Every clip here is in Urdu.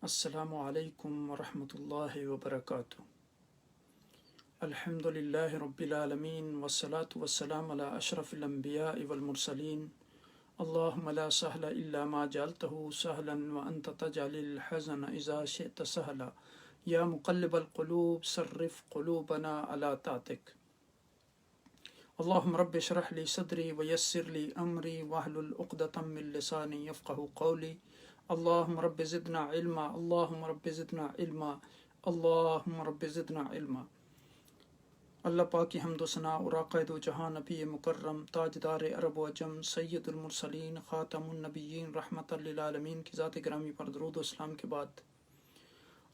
السلام علیکم ورحمۃ اللہ وبرکاتہ۔ الحمد للہ رب العالمین والصلاة والسلام علی اشرف الانبیاء والمرسلین۔ اللہم لا سہل الا ما جعلتہ سہلا وانت تجعل الحزن اذا شئت سہلا یا مقلب القلوب صرف قلوبنا علی طاعتک۔ اللہم رب اشرح لی صدری ویسر لی امری واحلل عقدۃ من لسانی یفقہوا قولی۔ اللہم رب زدنا علما، اللہم رب زدنا علما، اللہم رب زدنا علما۔ اللہ پاک کی حمد و ثنا اور آقا دو جہاں نبی مکرم تاجدار عرب و عجم سید المرسلین خاتم النبیین رحمت للعالمین کی ذات گرامی پر درود و اسلام کے بعد،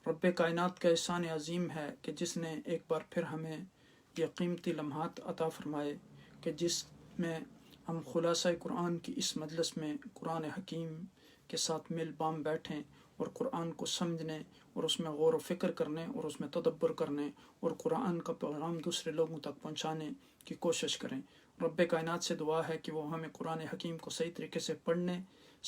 رب کائنات کا احسان عظیم ہے کہ جس نے ایک بار پھر ہمیں یہ قیمتی لمحات عطا فرمائے کہ جس میں ہم خلاصہ قرآن کی اس مجلس میں قرآن حکیم کے ساتھ مل بام بیٹھیں اور قرآن کو سمجھنے اور اس میں غور و فکر کرنے اور اس میں تدبر کرنے اور قرآن کا پیغام دوسرے لوگوں تک پہنچانے کی کوشش کریں۔ رب کائنات سے دعا ہے کہ وہ ہمیں قرآن حکیم کو صحیح طریقے سے پڑھنے،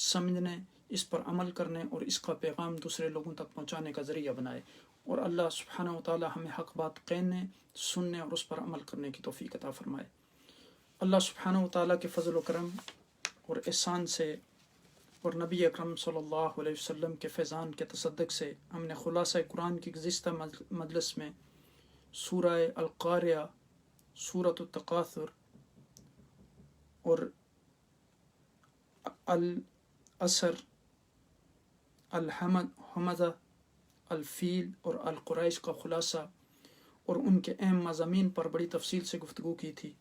سمجھنے، اس پر عمل کرنے اور اس کا پیغام دوسرے لوگوں تک پہنچانے کا ذریعہ بنائے، اور اللہ سبحانہ و تعالی ہمیں حق بات کہنے، سننے اور اس پر عمل کرنے کی توفیق عطا فرمائے۔ اللہ سبحانہ و تعالی کے فضل و کرم اور احسان سے اور نبی اکرم صلی اللہ علیہ وسلم کے فیضان کے تصدق سے ہم نے خلاصہ قرآن کی گزشتہ مجلس میں سورہ القاریہ، سورۃ التکاثر اور العصر، الحمزہ، الفیل اور القریش کا خلاصہ اور ان کے اہم مضامین پر بڑی تفصیل سے گفتگو کی تھی۔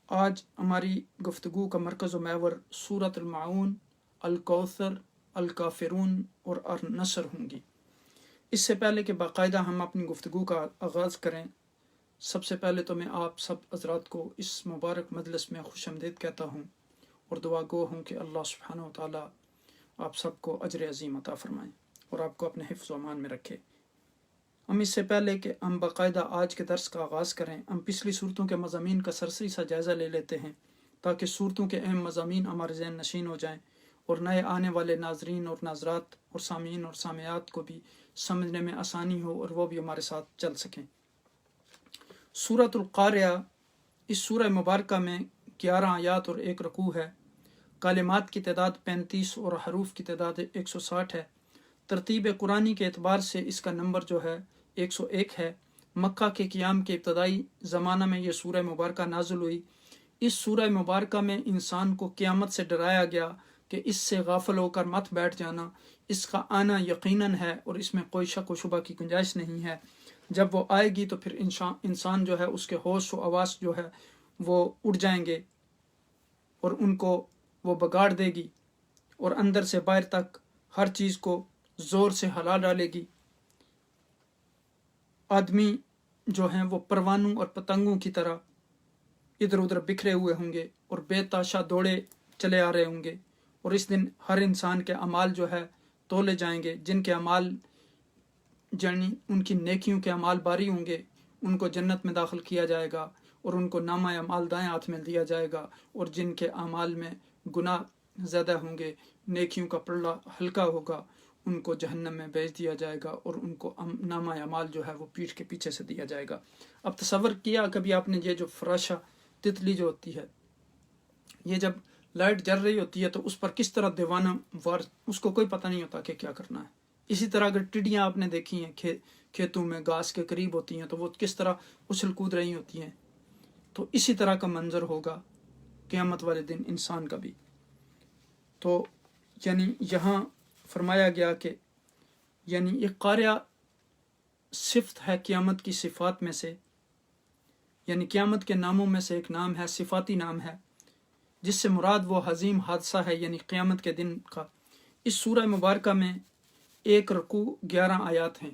آج ہماری گفتگو کا مرکز و محور سورۃ المعون، الکوثر، الکافرون اور النصر ہوں گی۔ اس سے پہلے کہ باقاعدہ ہم اپنی گفتگو کا آغاز کریں، سب سے پہلے تو میں آپ سب حضرات کو اس مبارک مجلس میں خوش آمدید کہتا ہوں اور دعا گو ہوں کہ اللہ سبحانہ و تعالی آپ سب کو اجر عظیم عطا فرمائیں اور آپ کو اپنے حفظ و امان میں رکھے۔ ہم اس سے پہلے کہ ہم باقاعدہ آج کے درس کا آغاز کریں، ہم پچھلی صورتوں کے مضامین کا سرسری سا جائزہ لے لیتے ہیں تاکہ صورتوں کے اہم مضامین ہمارے ذہن نشین ہو جائیں اور نئے آنے والے ناظرین اور ناظرات اور سامعین اور سامعات کو بھی سمجھنے میں آسانی ہو اور وہ بھی ہمارے ساتھ چل سکیں۔ سورۃ القاریہ، اس سورہ مبارکہ میں 11 آیات اور 1 رکوع ہے۔ کلمات کی تعداد 35 اور حروف کی تعداد 160 ہے۔ ترتیب قرآنی کے اعتبار سے اس کا نمبر جو ہے 101 ہے۔ مکہ کے قیام کے ابتدائی زمانہ میں یہ سورہ مبارکہ نازل ہوئی۔ اس سورہ مبارکہ میں انسان کو قیامت سے ڈرایا گیا کہ اس سے غافل ہو کر مت بیٹھ جانا، اس کا آنا یقیناً ہے اور اس میں کوئی شک و شبہ کی گنجائش نہیں ہے۔ جب وہ آئے گی تو پھر انسان جو ہے اس کے ہوش و حواس جو ہے وہ اڑ جائیں گے اور ان کو وہ بگاڑ دے گی اور اندر سے باہر تک ہر چیز کو زور سے ہلا ڈالے گی۔ آدمی جو ہیں وہ پروانوں اور پتنگوں کی طرح ادھر ادھر بکھرے ہوئے ہوں گے اور بے تاشا دوڑے چلے آ رہے ہوں گے، اور اس دن ہر انسان کے اعمال جو ہے تولے جائیں گے۔ جن کے اعمال یعنی ان کی نیکیوں کے اعمال باری ہوں گے ان کو جنت میں داخل کیا جائے گا اور ان کو نامہ اعمال دائیں ہاتھ میں دیا جائے گا، اور جن کے اعمال میں گناہ زیادہ ہوں گے، نیکیوں کا پلڑا ہلکا ہوگا، ان کو جہنم میں بھیج دیا جائے گا اور ان کو نامہ اعمال جو ہے وہ پیٹھ کے پیچھے سے دیا جائے گا۔ اب تصور کیا کبھی آپ نے یہ جو فراشہ تتلی جو ہوتی ہے، یہ جب لائٹ جل رہی ہوتی ہے تو اس پر کس طرح دیوانہ وار، اس کو کوئی پتہ نہیں ہوتا کہ کیا کرنا ہے۔ اسی طرح اگر ٹڈیاں آپ نے دیکھی ہیں کھیتوں میں گھاس کے قریب ہوتی ہیں تو وہ کس طرح اچھل کود رہی ہوتی ہیں، تو اسی طرح کا منظر ہوگا قیامت والے دن انسان کا بھی۔ تو یعنی یہاں فرمایا گیا کہ یعنی یہ قاریہ صفت ہے قیامت کی صفات میں سے، یعنی قیامت کے ناموں میں سے ایک نام ہے، صفاتی نام ہے، جس سے مراد وہ عظیم حادثہ ہے یعنی قیامت کے دن کا۔ اس سورہ مبارکہ میں 1 رکوع 11 آیات ہیں۔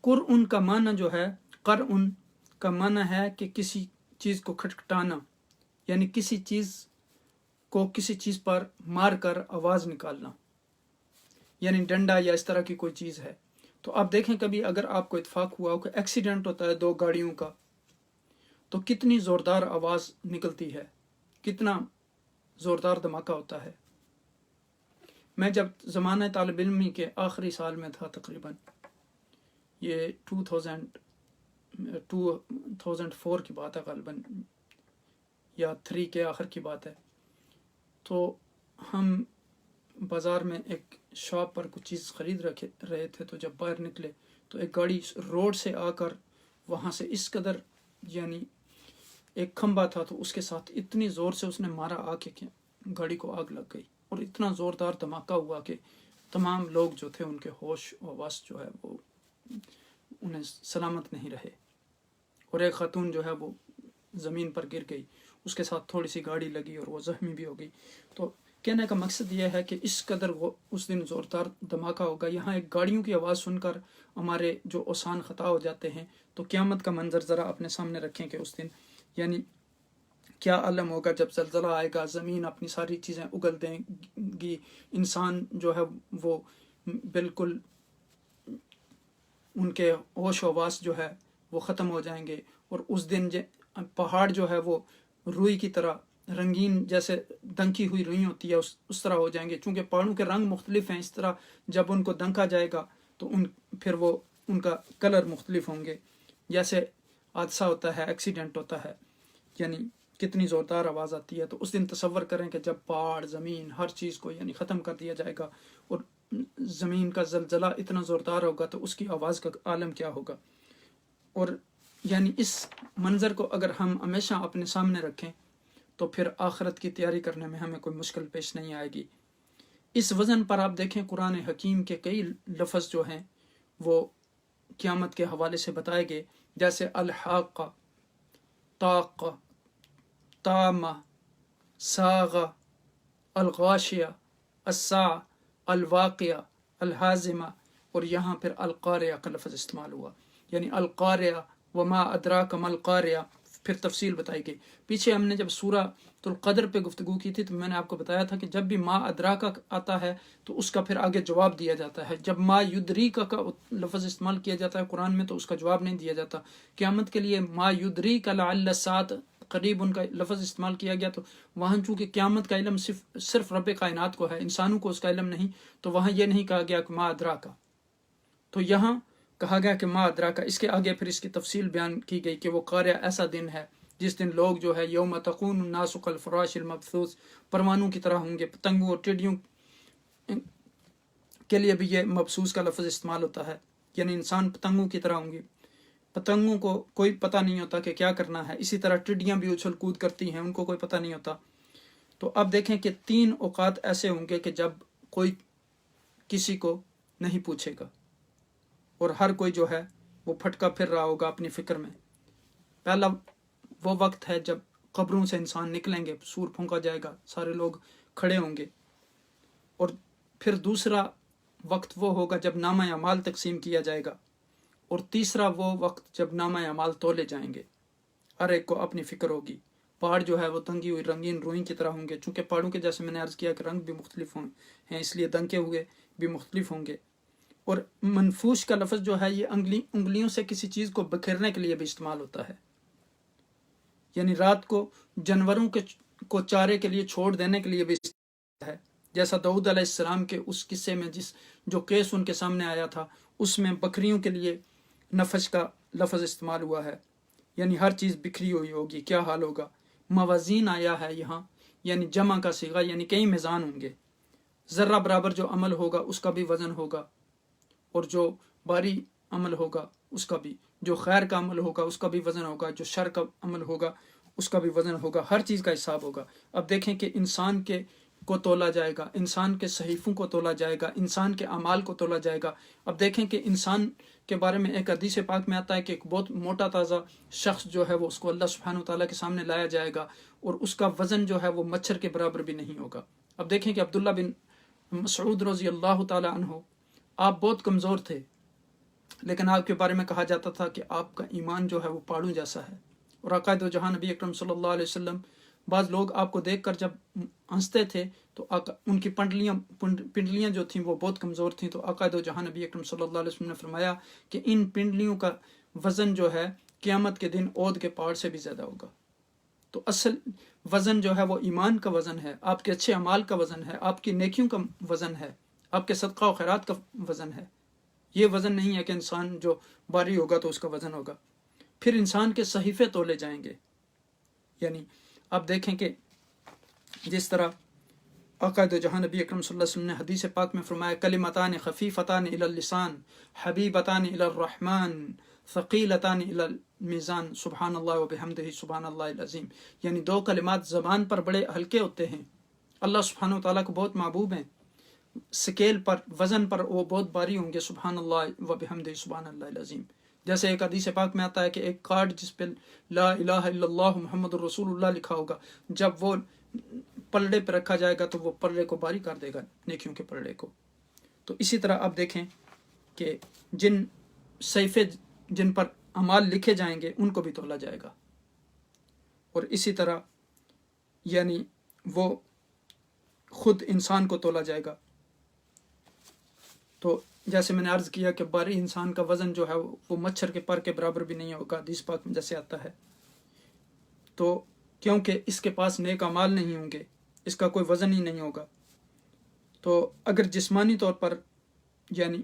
قرآن کا معنی جو ہے، قرآن کا معنی ہے کہ کسی چیز کو کھٹکھٹانا، یعنی کسی چیز کو کسی چیز پر مار کر آواز نکالنا، یعنی ڈنڈا یا اس طرح کی کوئی چیز ہے۔ تو آپ دیکھیں کبھی اگر آپ کو اتفاق ہوا ہو کہ ایکسیڈنٹ ہوتا ہے 2 گاڑیوں کا، تو کتنی زوردار آواز نکلتی ہے، کتنا زوردار دھماکہ ہوتا ہے۔ میں جب زمانہ طالب علمی کے آخری سال میں تھا، تقریباً یہ 2004 کی بات ہے غالباً، یا 3 کے آخر کی بات ہے، تو ہم بازار میں ایک شاپ پر کچھ چیز خرید رہے تھے، تو جب باہر نکلے تو ایک گاڑی روڈ سے آ کر وہاں سے اس قدر، یعنی ایک کھمبا تھا تو اس کے ساتھ اتنی زور سے اس نے مارا آ کے کہ گاڑی کو آگ لگ گئی، اور اتنا زوردار دھماکہ ہوا کہ تمام لوگ جو تھے ان کے ہوش و حواس جو ہے وہ انہیں سلامت نہیں رہے، اور ایک خاتون جو ہے وہ زمین پر گر گئی، اس کے ساتھ تھوڑی سی گاڑی لگی اور وہ زخمی بھی ہو گئی۔ تو کہنے کا مقصد یہ ہے کہ اس قدر وہ اس دن زوردار دھماکہ ہوگا، یہاں ایک گاڑیوں کی آواز سن کر ہمارے جو اوسان خطا ہو جاتے ہیں، تو قیامت کا منظر ذرا اپنے سامنے رکھیں کہ اس دن یعنی کیا عالم ہوگا جب زلزلہ آئے گا، زمین اپنی ساری چیزیں اگل دیں گی، انسان جو ہے وہ بالکل ان کے ہوش و حواس جو ہے وہ ختم ہو جائیں گے، اور اس دن پہاڑ جو ہے وہ روئی کی طرح رنگین، جیسے دنکی ہوئی روئی ہوتی ہے اس طرح ہو جائیں گے، چونکہ پہاڑوں کے رنگ مختلف ہیں، اس طرح جب ان کو دنکا جائے گا تو پھر وہ ان کا کلر مختلف ہوں گے، جیسے حادثہ ہوتا ہے، ایکسیڈنٹ ہوتا ہے، یعنی کتنی زوردار آواز آتی ہے۔ تو اس دن تصور کریں کہ جب پہاڑ، زمین، ہر چیز کو یعنی ختم کر دیا جائے گا اور زمین کا زلزلہ اتنا زوردار ہوگا تو اس کی آواز کا عالم کیا ہوگا۔ اور یعنی اس منظر کو اگر ہم ہمیشہ اپنے سامنے رکھیں تو پھر آخرت کی تیاری کرنے میں ہمیں کوئی مشکل پیش نہیں آئے گی۔ اس وزن پر آپ دیکھیں قرآن حکیم کے کئی لفظ جو ہیں وہ قیامت کے حوالے سے بتائے گئے، جیسے الحاقہ، طاقہ، تامہ، ساغہ، الغاشیہ، الساعہ، الواقعہ، الحازمہ، اور یہاں پھر القاریہ کا لفظ استعمال ہوا، یعنی القاریہ وما ادراک ما القاریہ، پھر تفصیل بتائی گئی۔ پیچھے ہم نے جب سورہ القدر پہ گفتگو کی تھی تو میں نے آپ کو بتایا تھا کہ جب بھی ما ادراک آتا ہے تو اس کا پھر آگے جواب دیا جاتا ہے، جب ما یدریک کا لفظ استعمال کیا جاتا ہے قرآن میں تو اس کا جواب نہیں دیا جاتا۔ قیامت کے لیے ما یدریک لعل الساعۃ قریب ان کا لفظ استعمال کیا گیا، تو وہاں چونکہ قیامت کا علم صرف رب کائنات کو ہے، انسانوں کو اس کا علم نہیں، تو وہاں یہ نہیں کہا گیا کہ ما ادراک، تو یہاں کہا گیا کہ ما ادراک۔ اس کے آگے پھر اس کی تفصیل بیان کی گئی کہ وہ قاریہ ایسا دن ہے جس دن لوگ جو ہے یوم تکون الناس کالفراش المبثوث، پروانوں کی طرح ہوں گے، پتنگوں اور ٹڈیوں کے لیے بھی یہ مبثوث کا لفظ استعمال ہوتا ہے، یعنی انسان پتنگوں کی طرح ہوں گے، پتنگوں کو کوئی پتہ نہیں ہوتا کہ کیا کرنا ہے، اسی طرح ٹڈیاں بھی اچھل کود کرتی ہیں، ان کو کوئی پتہ نہیں ہوتا۔ تو اب دیکھیں کہ 3 اوقات ایسے ہوں گے کہ جب کوئی کسی کو نہیں پوچھے گا، اور ہر کوئی جو ہے وہ پھٹکا پھر رہا ہوگا اپنی فکر میں۔ پہلا وہ وقت ہے جب قبروں سے انسان نکلیں گے، سور پھونکا جائے گا، سارے لوگ کھڑے ہوں گے، اور پھر دوسرا وقت وہ ہوگا جب نامہ اعمال تقسیم کیا جائے گا، اور تیسرا وہ وقت جب نامہ اعمال تولے جائیں گے، ہر ایک کو اپنی فکر ہوگی۔ پہاڑ جو ہے وہ تنگی ہوئی رنگین روئی کی طرح ہوں گے، چونکہ پہاڑوں کے جیسے میں نے عرض کیا کہ رنگ بھی مختلف ہیں، اس لیے دنکے ہوئے بھی مختلف ہوں گے۔ اور منفوش کا لفظ جو ہے یہ انگلیوں سے کسی چیز کو بکھیرنے کے لیے بھی استعمال ہوتا ہے، یعنی رات کو جانوروں کو چارے کے لیے چھوڑ دینے کے لیے بھی استعمال ہے، جیسا داؤد علیہ السلام کے اس قصے میں جو کیس ان کے سامنے آیا تھا، اس میں بکریوں کے لیے نفش کا لفظ استعمال ہوا ہے، یعنی ہر چیز بکھری ہوئی ہوگی، کیا حال ہوگا۔ موازین آیا ہے یہاں، یعنی جمع کا صیغہ، یعنی کئی میزان ہوں گے، ذرہ برابر جو عمل ہوگا اس کا بھی وزن ہوگا، اور جو باری عمل ہوگا اس کا بھی، جو خیر کا عمل ہوگا اس کا بھی وزن ہوگا، جو شر کا عمل ہوگا اس کا بھی وزن ہوگا، ہر چیز کا حساب ہوگا۔ اب دیکھیں کہ انسان کو تولا جائے گا، انسان کے صحیفوں کو تولا جائے گا، انسان کے اعمال کو تولا جائے گا۔ اب دیکھیں کہ انسان کے بارے میں ایک حدیث پاک میں آتا ہے کہ ایک بہت موٹا تازہ شخص جو ہے وہ اس کو اللہ سبحانہ وتعالیٰ کے سامنے لایا جائے گا، اور اس کا وزن جو ہے وہ مچھر کے برابر بھی نہیں ہوگا۔ اب دیکھیں کہ عبداللہ بن مسعود رضی اللہ تعالیٰ عنہ، آپ بہت کمزور تھے، لیکن آپ کے بارے میں کہا جاتا تھا کہ آپ کا ایمان جو ہے وہ پہاڑوں جیسا ہے، اور آقا دو جہاں نبی اکرم صلی اللہ علیہ وسلم، بعض لوگ آپ کو دیکھ کر جب ہنستے تھے تو ان کی پنڈلیاں جو تھیں وہ بہت کمزور تھیں، تو آقا دو جہاں نبی اکرم صلی اللہ علیہ وسلم نے فرمایا کہ ان پنڈلیوں کا وزن جو ہے قیامت کے دن اود کے پہاڑ سے بھی زیادہ ہوگا۔ تو اصل وزن جو ہے وہ ایمان کا وزن ہے، آپ کے اچھے اعمال کا وزن ہے، آپ کی نیکیوں کا وزن ہے، آپ کے صدقہ و خیرات کا وزن ہے۔ یہ وزن نہیں ہے کہ انسان جو باری ہوگا تو اس کا وزن ہوگا۔ پھر انسان کے صحیفے تولے جائیں گے، یعنی آپ دیکھیں کہ جس طرح آقا دو جہاں نبی اکرم صلی اللہ علیہ وسلم نے حدیث پاک میں فرمایا کلمتان خفیفتان الی اللسان حبیبتان الی الرحمن ثقیلتان الی المیزان سبحان اللہ و بحمدہ سبحان اللہ العظیم، یعنی دو کلمات زبان پر بڑے ہلکے ہوتے ہیں، اللہ سبحانہ وتعالیٰ کو بہت محبوب ہیں، سکیل پر وزن پر وہ بہت باری ہوں گے، سبحان اللہ و بحمدہ سبحان اللہ العظیم۔ جیسے ایک حدیث پاک میں آتا ہے کہ ایک کارڈ جس پہ لا الہ الا اللہ محمد الرسول اللہ لکھا ہوگا، جب وہ پلڑے پہ رکھا جائے گا تو وہ پلڑے کو باری کر دے گا، نیکیوں کے پلڑے کو۔ تو اسی طرح آپ دیکھیں کہ جن صحیفے جن پر اعمال لکھے جائیں گے ان کو بھی تولا جائے گا، اور اسی طرح یعنی وہ خود انسان کو تولا جائے گا۔ تو جیسے میں نے عرض کیا کہ باری انسان کا وزن جو ہے وہ مچھر کے پر کے برابر بھی نہیں ہوگا، حدیث پاک میں جیسے آتا ہے۔ تو کیونکہ اس کے پاس نیک اعمال نہیں ہوں گے، اس کا کوئی وزن ہی نہیں ہوگا۔ تو اگر جسمانی طور پر یعنی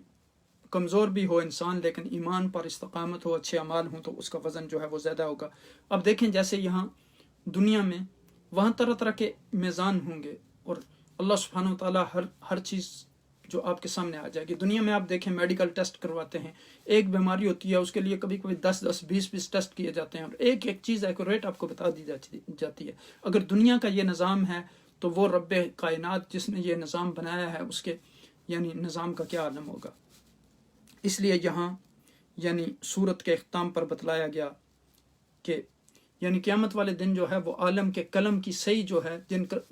کمزور بھی ہو انسان لیکن ایمان پر استقامت ہو، اچھے اعمال ہوں، تو اس کا وزن جو ہے وہ زیادہ ہوگا۔ اب دیکھیں جیسے یہاں دنیا میں وہاں طرح طرح کے میزان ہوں گے، اور اللہ سبحانہ وتعالیٰ ہر چیز جو آپ کے سامنے آ جائے گی۔ دنیا میں آپ دیکھیں میڈیکل ٹیسٹ کرواتے ہیں، ایک بیماری ہوتی ہے اس کے لیے کبھی کبھی 10-20 ٹیسٹ کیے جاتے ہیں، اور ایک ایک چیز ایکوریٹ آپ کو بتا دی جاتی ہے۔ اگر دنیا کا یہ نظام ہے تو وہ رب کائنات جس نے یہ نظام بنایا ہے اس کے یعنی نظام کا کیا عالم ہوگا۔ اس لیے یہاں یعنی سورت کے اختتام پر بتلایا گیا کہ یعنی قیامت والے دن جو ہے وہ عالم کے قلم کی صحیح جو ہے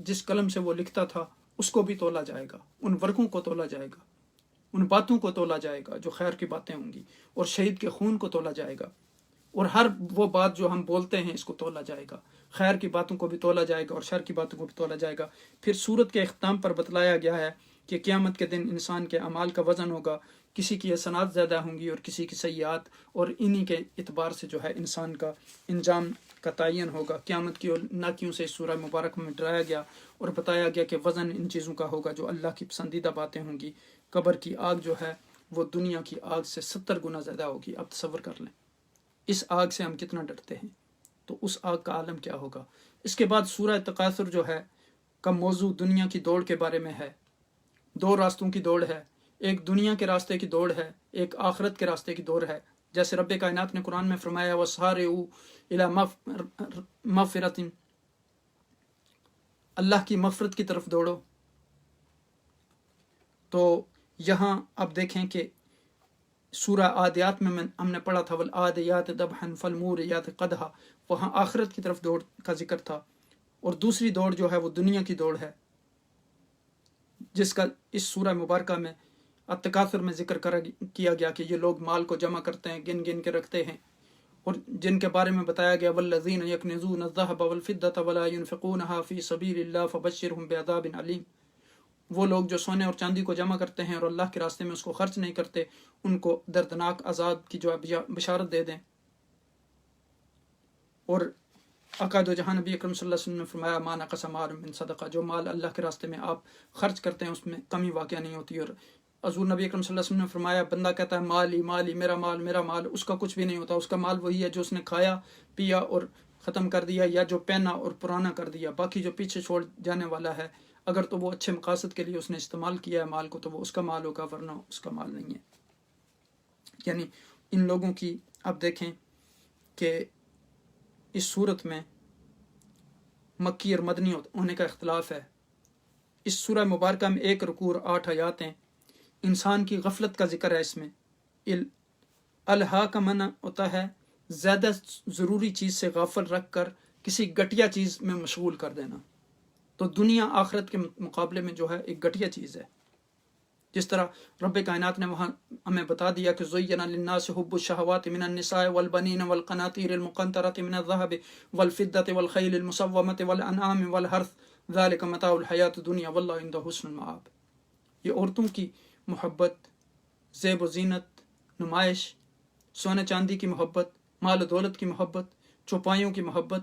جس قلم سے وہ لکھتا تھا اس کو بھی تولا جائے گا، ان ورقوں کو تولا جائے گا، ان باتوں کو تولا جائے گا جو خیر کی باتیں ہوں گی، اور شہید کے خون کو تولا جائے گا، اور ہر وہ بات جو ہم بولتے ہیں اس کو تولا جائے گا، خیر کی باتوں کو بھی تولا جائے گا اور شر کی باتوں کو بھی تولا جائے گا۔ پھر سورت کے اختتام پر بتلایا گیا ہے کہ قیامت کے دن انسان کے اعمال کا وزن ہوگا، کسی کی حسنات زیادہ ہوں گی اور کسی کی سیئات، اور انہی کے اعتبار سے جو ہے انسان کا انجام کا تعین ہوگا۔ قیامت کی ناکیوں سے اس سورہ مبارک میں ڈرایا گیا اور بتایا گیا کہ وزن ان چیزوں کا ہوگا جو اللہ کی پسندیدہ باتیں ہوں گی۔ قبر کی آگ جو ہے وہ دنیا کی آگ سے 70 گنا زیادہ ہوگی، آپ تصور کر لیں اس آگ سے ہم کتنا ڈرتے ہیں، تو اس آگ کا عالم کیا ہوگا۔ اس کے بعد سورہ تکاثر جو ہے کا موضوع دنیا کی دوڑ کے بارے میں ہے۔ دو راستوں کی دوڑ ہے، ایک دنیا کے راستے کی دوڑ ہے، ایک آخرت کے راستے کی دوڑ ہے۔ جیسے رب کائنات نے قرآن میں فرمایا وَسَارِعُوا إِلَىٰ مَغْفِرَةٍ، اللہ کی مغفرت کی طرف دوڑو۔ تو یہاں آپ دیکھیں کہ سورہ عادیات میں ہم نے پڑھا تھا وَالْعَادِيَاتِ ضَبْحًا فَالْمُورِيَاتِ قَدْحًا، وہاں آخرت کی طرف دوڑ کا ذکر تھا، اور دوسری دوڑ جو ہے وہ دنیا کی دوڑ ہے، جس کا اس سورہ مبارکہ میں التکاثر میں ذکر کیا گیا کہ یہ لوگ مال کو جمع کرتے ہیں، گن گن کے رکھتے ہیں، اور جن کے بارے میں بتایا گیا وَالَّذِينَ يَكْنِزُونَ الذَّهَبَ وَالْفِضَّةَ وَلَا يُنْفِقُونَهَا فِي سَبِيلِ اللَّهِ فَبَشِّرْهُم بِعَذَابٍ أَلِيمٍ۔ وہ لوگ جو سونے اور چاندی کو جمع کرتے ہیں اور اللہ کے راستے میں اس کو خرچ نہیں کرتے، ان کو دردناک عذاب کی جو بشارت دے دیں۔ اور آقا دو جہاں نبی اکرم صلی اللہ علیہ وسلم نے فرمایا ما نقص مال من صدقہ، جو مال اللہ کے راستے میں آپ خرچ کرتے ہیں اس میں کمی واقع نہیں ہوتی۔ اور حضور نبی اکرم صلی اللہ علیہ وسلم نے فرمایا بندہ کہتا ہے مالی مالی، میرا مال میرا مال، اس کا کچھ بھی نہیں ہوتا، اس کا مال وہی ہے جو اس نے کھایا پیا اور ختم کر دیا، یا جو پہنا اور پرانا کر دیا، باقی جو پیچھے چھوڑ جانے والا ہے اگر تو وہ اچھے مقاصد کے لیے اس نے استعمال کیا ہے مال کو تو وہ اس کا مال ہوگا، ورنہ اس کا مال نہیں ہے۔ یعنی ان لوگوں کی آپ دیکھیں کہ اس صورت میں مکی اور مدنی ہونے کا اختلاف ہے۔ اس سورہ مبارکہ میں 1 رکوع اور 8 آیات ہیں۔ انسان کی غفلت کا ذکر ہے اس میں۔ الہا کا معنی ہوتا ہے زیادہ ضروری چیز سے غافل رکھ کر کسی گھٹیا چیز میں مشغول کر دینا، تو دنیا آخرت کے مقابلے میں جو ہے ایک گھٹیا چیز ہے۔ جس طرح رب کائنات نے وہاں ہمیں بتا دیا کہ زُيِّنَ لِلنَّاسِ حُبُّ الشَّهَوَاتِ مِنَ النِّسَاءِ وَالْبَنِينَ وَالْقَنَاطِيرِ الْمُقَنطَرَةِ مِنَ الذَّهَبِ وَالْفِضَّةِ وَالْخَيْلِ الْمُسَوَّمَةِ وَالْأَنْعَامِ وَالْحَرْثِ ذَلِكَ مَتَاعُ الْحَيَاةِ الدُّنْيَا وَاللَّهُ عِندَهُ حُسْنُ الْمَآبِ۔ یہ عورتوں کی محبت، زیب و زینت، نمائش، سونے چاندی کی محبت، مال و دولت کی محبت، چوپایوں کی محبت،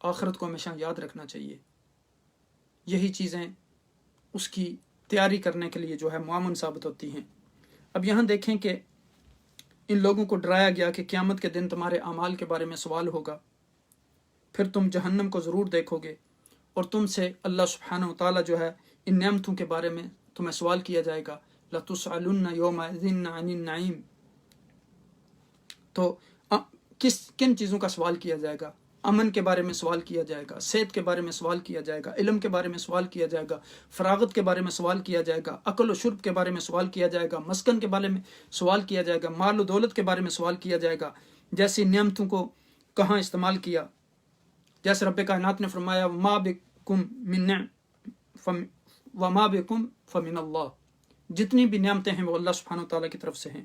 آخرت کو ہمیشہ یاد رکھنا چاہیے. یہی چیزیں اس کی تیاری کرنے کے لیے جو ہے معاون ثابت ہوتی ہیں. اب یہاں دیکھیں کہ ان لوگوں کو ڈرایا گیا کہ قیامت کے دن تمہارے اعمال کے بارے میں سوال ہوگا، پھر تم جہنم کو ضرور دیکھو گے، اور تم سے اللہ سبحانہ و تعالیٰ جو ہے ان نعمتوں کے بارے میں تمہیں سوال کیا جائے گا. لَتُسْأَلُنَّ يَوْمَئِذٍ عَنِ النَّعِيمِ. تو کن چیزوں کا سوال کیا جائے گا؟ امن کے بارے میں سوال کیا جائے گا، صحت کے بارے میں سوال کیا جائے گا، علم کے بارے میں سوال کیا جائے گا، فراغت کے بارے میں سوال کیا جائے گا، عقل و شرب کے بارے میں سوال کیا جائے گا، مسکن کے بارے میں سوال کیا جائے گا، مال و دولت کے بارے میں سوال کیا جائے گا، جیسی نعمتوں کو کہاں استعمال کیا. جیسے رب کائنات نے فرمایا وما بکم فمن اللہ، جتنی بھی نعمتیں ہیں وہ اللہ سبحانہ تعالیٰ کی طرف سے ہیں.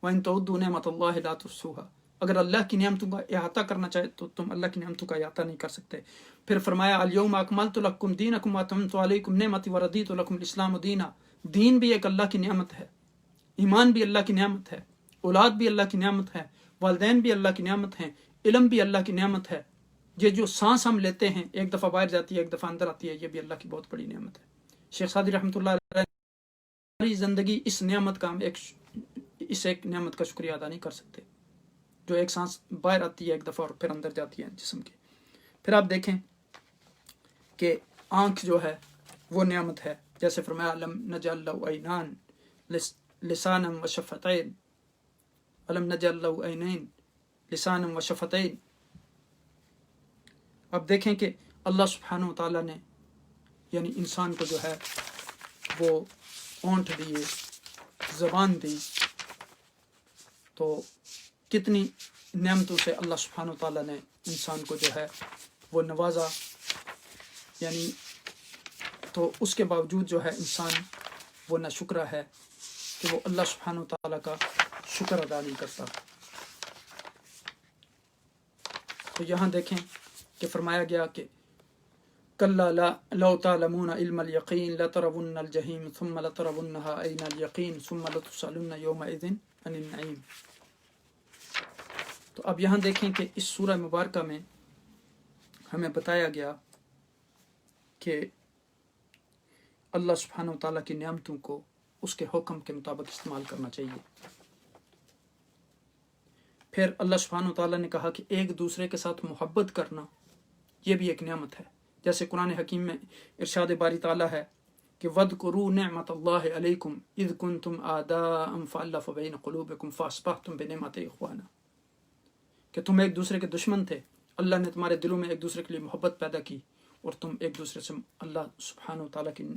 وَإِن تَعُدُّوا نِعْمَتَ اللَّهِ لَا تُحْصُوهَا، اگر اللہ کی نعمتوں کا احاطہ کرنا چاہے تو تم اللہ کی نعمتوں کا احاطہ نہیں کر سکتے. پھر فرمایا اليوم اکملت لکم دینکم واتممت علیکم نعمتی ورضیت لکم الاسلام دینا. دین بھی ایک اللہ کی نعمت ہے، ایمان بھی اللہ کی نعمت ہے، اولاد بھی اللہ کی نعمت ہے، والدین بھی اللہ کی نعمت ہیں، علم بھی اللہ کی نعمت ہے. یہ جو سانس ہم لیتے ہیں، ایک دفعہ باہر جاتی ہے ایک دفعہ اندر آتی ہے، یہ بھی اللہ کی بہت بڑی نعمت ہے. شیخ سعدی رحمۃ اللہ علیہ ہماری زندگی اس نعمت کا ہم ایک نعمت کا شکریہ ادا نہیں کر سکتے، جو ایک سانس باہر آتی ہے ایک دفعہ اور پھر اندر جاتی ہے جسم کے. پھر آپ دیکھیں کہ آنکھ جو ہے وہ نعمت ہے. جیسے فرمایا الم نجعل له عینان لسانا وشفتین، الم نجعل له عینین لسانا وشفتین. اب دیکھیں کہ اللہ سبحانہ و تعالیٰ نے یعنی انسان کو جو ہے وہ اونٹ دیے، زبان دی، تو کتنی نعمتوں سے اللہ سبحانہ و تعالیٰ نے انسان کو جو ہے وہ نوازا. یعنی تو اس کے باوجود جو ہے انسان وہ نہ شکرہ ہے کہ وہ اللہ سبحانہ و تعالیٰ کا شکر ادا نہیں کرتا. تو یہاں دیکھیں کہ فرمایا گیا کہ کلا لو تعلمون علم الیقین لترون الجحیم ثم لترونها عین الیقین ثم لتسألن یومئذ عن النعیم. تو اب یہاں دیکھیں کہ اس سورہ مبارکہ میں ہمیں بتایا گیا کہ اللہ سبحانہ و تعالیٰ کی نعمتوں کو اس کے حکم کے مطابق استعمال کرنا چاہیے. پھر اللہ سبحانہ و تعالیٰ نے کہا کہ ایک دوسرے کے ساتھ محبت کرنا یہ بھی ایک نعمت ہے. جیسے قرآن حکیم میں ارشاد باری تعالیٰ ہے کہ وَاذْكُرُوا نِعْمَةَ اللَّهِ عَلَيْكُمْ إِذْ كُنْتُمْ أَعْدَاءً فَأَلَّفَ بَيْنَ قُلُوبِكُمْ فَأَصْبَحْتُمْ بِنِعْمَتِهِ إِخْوَانًا. کہ تم ایک دوسرے کے دشمن تھے، اللہ نے تمہارے دلوں میں ایک دوسرے کے لیے محبت پیدا کی، اور تم ایک دوسرے سے اللہ سبحانہ و تعالیٰ کی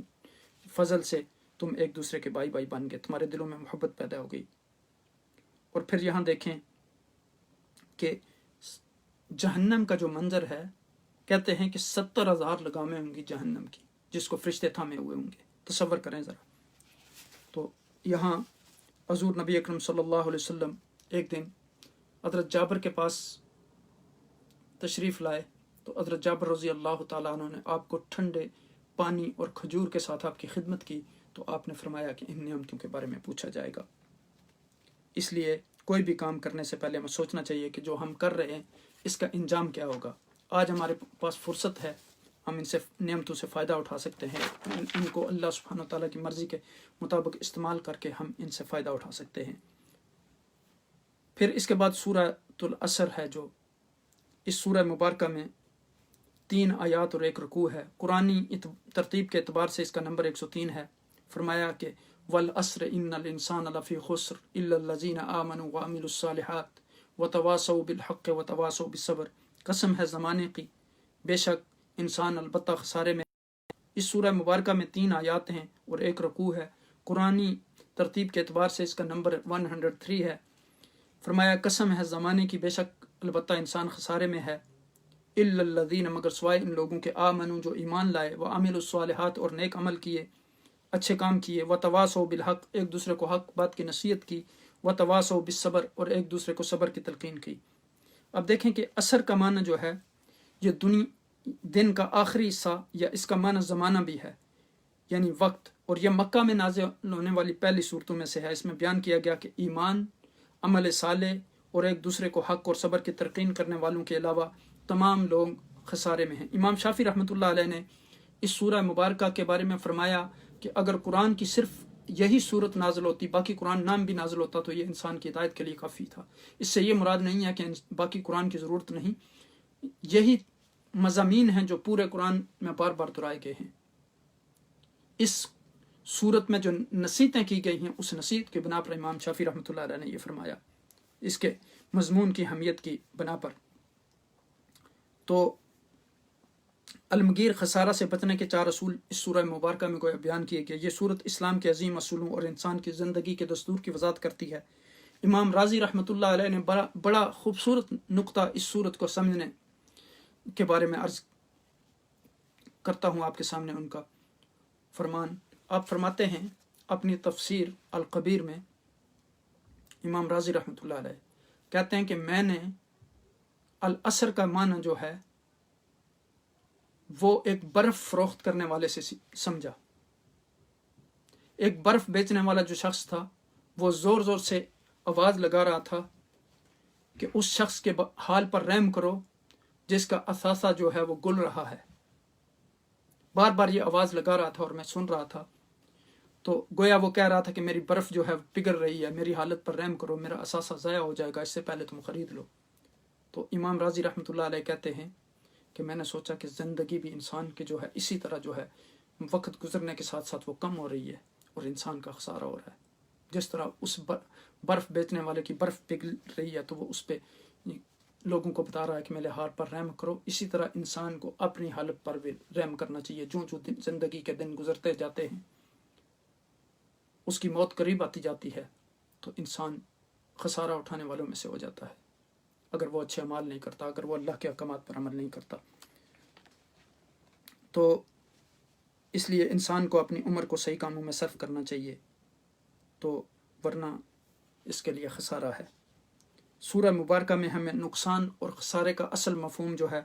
فضل سے تم ایک دوسرے کے بھائی بھائی بن گئے، تمہارے دلوں میں محبت پیدا ہو گئی. اور پھر یہاں دیکھیں کہ جہنم کا جو منظر ہے، کہتے ہیں کہ 70,000 لگامیں ہوں گی جہنم کی، جس کو فرشتے تھامے ہوئے ہوں گے. تصور کریں ذرا. تو یہاں حضور نبی اکرم صلی اللہ علیہ وسلم ایک دن حضرت جابر کے پاس تشریف لائے، تو حضرت جابر رضی اللہ تعالیٰ عنہ نے آپ کو ٹھنڈے پانی اور کھجور کے ساتھ آپ کی خدمت کی. تو آپ نے فرمایا کہ ان نعمتوں کے بارے میں پوچھا جائے گا. اس لیے کوئی بھی کام کرنے سے پہلے ہمیں سوچنا چاہیے کہ جو ہم کر رہے ہیں اس کا انجام کیا ہوگا. آج ہمارے پاس فرصت ہے، ہم ان سے نعمتوں سے فائدہ اٹھا سکتے ہیں، ان کو اللہ سبحانہ و تعالیٰ کی مرضی کے مطابق استعمال کر کے ہم ان سے فائدہ اٹھا سکتے ہیں. پھر اس کے بعد سورۃ العصر ہے، جو اس سورہ مبارکہ میں 3 آیات اور 1 رکوع ہے. قرآنی ترتیب کے اعتبار سے اس کا نمبر 103 ہے. فرمایا کہ والعصر ان الانسان لفی خسر الا الذین آمنوا وعملوا الصالحات وتواصوا بالحق وتواصوا بالصبر. قسم ہے زمانے کی، بے شک انسان البتہ خسارے میں. اس سورہ مبارکہ میں 3 آیات ہیں اور 1 رکوع ہے. قرآنی ترتیب کے اعتبار سے اس کا نمبر 103 ہے. فرمایا قسم ہے زمانے کی، بے شک البتہ انسان خسارے میں ہے. الا الذین، مگر سوائے ان لوگوں کے آمنوا جو ایمان لائے، وعملوا الصالحات اور نیک عمل کیے، اچھے کام کیے، وتواصوا بالحق ایک دوسرے کو حق بات کی نصیحت کی، وتواصوا بالصبر اور ایک دوسرے کو صبر کی تلقین کی. اب دیکھیں کہ عصر کا معنی جو ہے یہ دن کا آخری حصہ، یا اس کا معنی زمانہ بھی ہے، یعنی وقت. اور یہ مکہ میں نازل ہونے والی پہلی صورتوں میں سے ہے. اس میں بیان کیا گیا کہ ایمان، عمل صالح اور ایک دوسرے کو حق اور صبر کی تلقین کرنے والوں کے علاوہ تمام لوگ خسارے میں ہیں۔ امام شافعی رحمۃ اللہ علیہ نے اس سورہ مبارکہ کے بارے میں فرمایا کہ اگر قرآن کی صرف یہی صورت نازل ہوتی، باقی قرآن نام بھی نازل ہوتا، تو یہ انسان کی ہدایت کے لیے کافی تھا۔ اس سے یہ مراد نہیں ہے کہ باقی قرآن کی ضرورت نہیں، یہی مضامین ہیں جو پورے قرآن میں بار بار دہرائے گئے ہیں۔ اس صورت میں جو نصیحتیں کی گئی ہیں، اس نصیحت کے بنا پر امام شافعی رحمۃ اللہ علیہ نے یہ فرمایا، اس کے مضمون کی اہمیت کی بنا پر۔ تو المگیر خسارہ سے بچنے کے 4 اصول اس سورہ مبارکہ میں گویا بیان کیے گئے۔ یہ صورت اسلام کے عظیم اصولوں اور انسان کی زندگی کے دستور کی وضاحت کرتی ہے۔ امام راضی رحمۃ اللہ علیہ نے بڑا خوبصورت نقطہ اس صورت کو سمجھنے کے بارے میں عرض کرتا ہوں آپ کے سامنے ان کا فرمان۔ آپ فرماتے ہیں اپنی تفسیر القبیر میں، امام راضی رحمۃ اللہ علیہ کہتے ہیں کہ میں نے العصر کا معنی جو ہے وہ ایک برف فروخت کرنے والے سے سمجھا۔ ایک برف بیچنے والا جو شخص تھا وہ زور زور سے آواز لگا رہا تھا کہ اس شخص کے حال پر رحم کرو جس کا اثاثہ جو ہے وہ گل رہا ہے۔ بار بار یہ آواز لگا رہا تھا اور میں سن رہا تھا، تو گویا وہ کہہ رہا تھا کہ میری برف جو ہے پگھل رہی ہے، میری حالت پر رحم کرو، میرا اثاثہ ضائع ہو جائے گا، اس سے پہلے تم خرید لو۔ تو امام راضی رحمۃ اللہ علیہ کہتے ہیں کہ میں نے سوچا کہ زندگی بھی انسان کے جو ہے اسی طرح جو ہے وقت گزرنے کے ساتھ ساتھ وہ کم ہو رہی ہے اور انسان کا خسارہ ہو رہا ہے۔ جس طرح اس برف بیچنے والے کی برف پگھل رہی ہے تو وہ اس پہ لوگوں کو بتا رہا ہے کہ میرے حال پر رحم کرو، اسی طرح انسان کو اپنی حالت پر بھی رحم کرنا چاہیے۔ جو زندگی کے دن گزرتے جاتے ہیں، اس کی موت قریب آتی جاتی ہے، تو انسان خسارہ اٹھانے والوں میں سے ہو جاتا ہے اگر وہ اچھے اعمال نہیں کرتا، اگر وہ اللہ کے احکامات پر عمل نہیں کرتا۔ تو اس لیے انسان کو اپنی عمر کو صحیح کاموں میں صرف کرنا چاہیے، تو ورنہ اس کے لیے خسارہ ہے۔ سورہ مبارکہ میں ہمیں نقصان اور خسارے کا اصل مفہوم جو ہے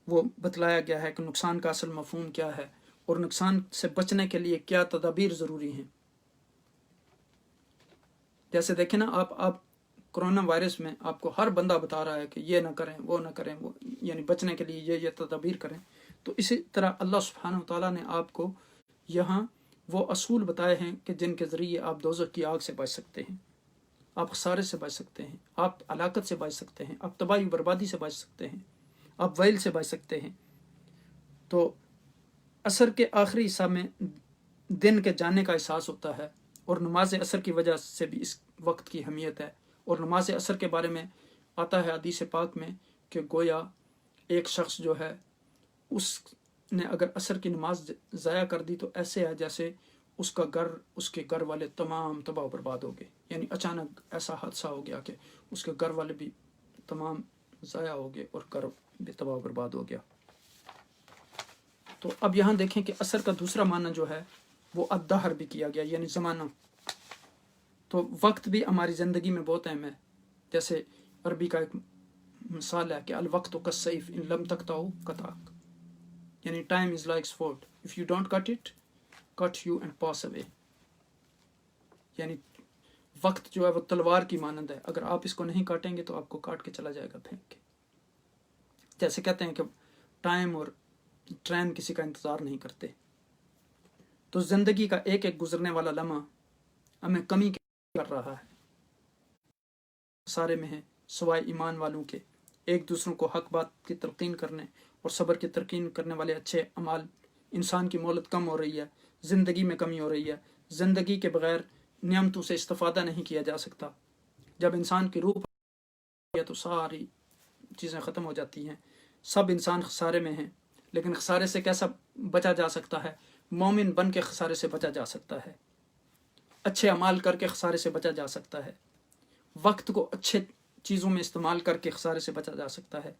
وہ بتلایا گیا ہے کہ نقصان کا اصل مفہوم کیا ہے اور نقصان سے بچنے کے لیے کیا تدابیر ضروری ہیں۔ جیسے دیکھیں نا، آپ کرونا وائرس میں آپ کو ہر بندہ بتا رہا ہے کہ یہ نہ کریں، وہ نہ کریں، وہ یعنی بچنے کے لیے یہ تدابیر کریں۔ تو اسی طرح اللہ سبحانہ وتعالیٰ نے آپ کو یہاں وہ اصول بتائے ہیں کہ جن کے ذریعے آپ دوزخ کی آگ سے بچ سکتے ہیں، آپ خسارے سے بچ سکتے ہیں، آپ ہلاکت سے بچ سکتے ہیں، آپ تباہی بربادی سے بچ سکتے ہیں، آپ ویل سے بچ سکتے ہیں۔ تو عصر کے آخری حصہ میں دن کے جانے کا احساس ہوتا ہے، اور نماز عصر کی وجہ سے بھی اس وقت کی اہمیت ہے۔ اور نماز عصر کے بارے میں آتا ہے حدیث پاک میں کہ گویا ایک شخص جو ہے اس نے اگر عصر کی نماز ضائع کر دی تو ایسے ہے جیسے اس کا گھر، اس کے گھر والے تمام تباہ و برباد ہو گئے، یعنی اچانک ایسا حادثہ ہو گیا کہ اس کے گھر والے بھی تمام ضائع ہو گئے اور گھر بھی تباہ و برباد ہو گیا۔ تو اب یہاں دیکھیں کہ عصر کا دوسرا معنی جو ہے وہ الدہر بھی کیا گیا، یعنی زمانہ۔ تو وقت بھی ہماری زندگی میں بہت اہم ہے۔ جیسے عربی کا ایک مثال ہے کہ الوقت کالسیف ان لم تقطعه قطعک، یعنی time is like sword if you don't cut it cut you and pass away، یعنی وقت جو ہے وہ تلوار کی مانند ہے، اگر آپ اس کو نہیں کاٹیں گے تو آپ کو کاٹ کے چلا جائے گا پھینک کے۔ جیسے کہتے ہیں کہ ٹائم اور ٹرین کسی کا انتظار نہیں کرتے۔ تو زندگی کا ایک ایک گزرنے والا لمحہ ہمیں کمی کر رہا ہے، سارے میں ہیں سوائے ایمان والوں کے، ایک دوسروں کو حق بات کی تلقین کرنے اور صبر کی تلقین کرنے والے اچھے اعمال۔ انسان کی مہلت کم ہو رہی ہے، زندگی میں کمی ہو رہی ہے، زندگی کے بغیر نعمتوں سے استفادہ نہیں کیا جا سکتا۔ جب انسان کی روح ہے تو ساری چیزیں ختم ہو جاتی ہیں، سب انسان خسارے میں ہیں۔ لیکن خسارے سے کیسا بچا جا سکتا ہے؟ مومن بن کے خسارے سے بچا جا سکتا ہے، اچھے اعمال کر کے خسارے سے بچا جا سکتا ہے، وقت کو اچھے چیزوں میں استعمال کر کے خسارے سے بچا جا سکتا ہے،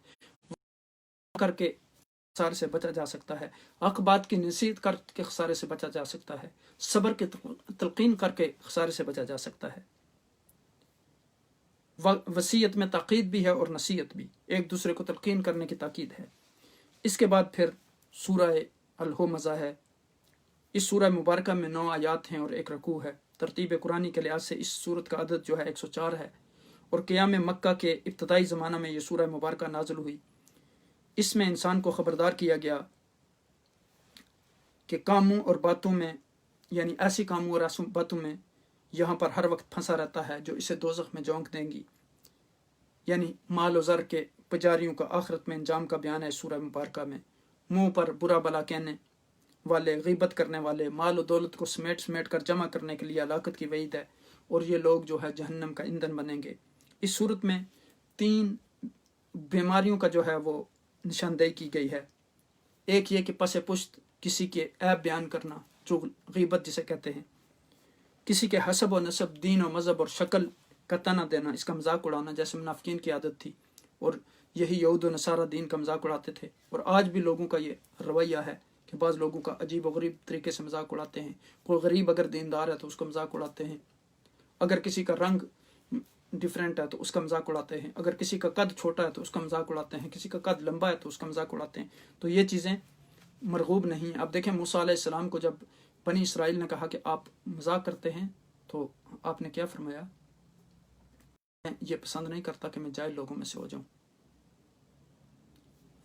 کر کے خسارے سے بچا جا سکتا ہے، حق بات کی نصیحت کر کے خسارے سے بچا جا سکتا ہے، صبر کی تلقین کر کے خسارے سے بچا جا سکتا ہے۔ وصیت میں تاکید بھی ہے اور نصیحت بھی، ایک دوسرے کو تلقین کرنے کی تاکید ہے۔ اس کے بعد پھر سورہ الہمزہ ہے۔ اس سورہ مبارکہ میں 9 آیات ہیں اور 1 رکوع ہے۔ ترتیب قرآنی کے لحاظ سے اس سورت کا عدد جو ہے 104 ہے، اور قیام مکہ کے ابتدائی زمانہ میں یہ سورہ مبارکہ نازل ہوئی۔ اس میں انسان کو خبردار کیا گیا کہ کاموں اور باتوں میں، یعنی ایسی کاموں اور ایسی باتوں میں یہاں پر ہر وقت پھنسا رہتا ہے جو اسے دوزخ میں جھونک دیں گی، یعنی مال و زر کے پجاریوں کا آخرت میں انجام کا بیان ہے سورہ مبارکہ میں۔ منہ پر برا بلا کہنے والے، غیبت کرنے والے، مال و دولت کو سمیٹ سمیٹ کر جمع کرنے کے لیے ہلاکت کی وعید ہے، اور یہ لوگ جو ہے جہنم کا ایندھن بنیں گے۔ اس صورت میں 3 بیماریوں کا جو ہے وہ نشاندہی کی گئی ہے۔ ایک یہ کہ پس پشت کسی کے عیب بیان کرنا، جو غیبت جسے کہتے ہیں، کسی کے حسب و نسب، دین و مذہب اور شکل کا تنا دینا، اس کا مذاق اڑانا، جیسے منافقین کی عادت تھی، اور یہی یہود و نصارہ دین کا مذاق اڑاتے تھے، اور آج بھی لوگوں کا یہ رویہ ہے کہ بعض لوگوں کا عجیب و غریب طریقے سے مذاق اڑاتے ہیں۔ کوئی غریب اگر دیندار ہے تو اس کا مذاق اڑاتے ہیں، اگر کسی کا رنگ ڈفرینٹ ہے تو اس کا مذاق اڑاتے ہیں، اگر کسی کا قد چھوٹا ہے تو اس کا مذاق اڑاتے ہیں، کسی کا قد لمبا ہے تو اس کا مذاق اڑاتے ہیں۔ تو یہ چیزیں مرغوب نہیں۔ اب دیکھیں موسیٰ علیہ السلام کو جب بنی اسرائیل نے کہا کہ آپ مذاق کرتے ہیں تو آپ نے کیا فرمایا؟ میں یہ پسند نہیں کرتا کہ میں جاہل لوگوں میں سے ہو جاؤں۔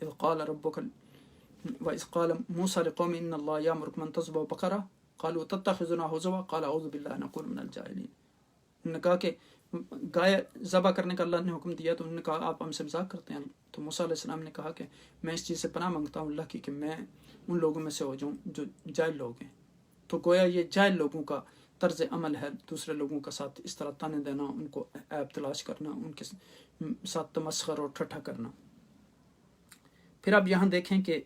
اذ قال ربک وَإِذْ قَالَ مُوسَىٰ لِقَوْمِهِ إِنَّ اللَّهَ يَأْمُرُكُمْ أَن تَذْبَحُوا بَقَرَةً قَالُوا أَتَتَّخِذُنَا هُزُوًا قَالَ أَعُوذُ بِاللَّهِ أَنْ أَكُونَ مِنَ الْجَاهِلِينَ۔ انہوں نے کہا کہ گائے ذبح کرنے کا اللہ نے حکم دیا، تو انہوں نے کہا آپ ہم سے مذاق کرتے ہیں۔ تو موسیٰ علیہ السلام نے کہا کہ میں اس چیز سے پناہ مانگتا ہوں اللہ کی کہ میں ان لوگوں میں سے ہو جاؤں جو جاہل لوگ ہیں۔ تو گویا یہ جاہل لوگوں کا طرز عمل ہے، دوسرے لوگوں کا ساتھ اس طرح تانے دینا، ان کو عیب تلاش کرنا، ان کے ساتھ تمسخر اور ٹھٹھا کرنا۔ پھر اب یہاں دیکھیں کہ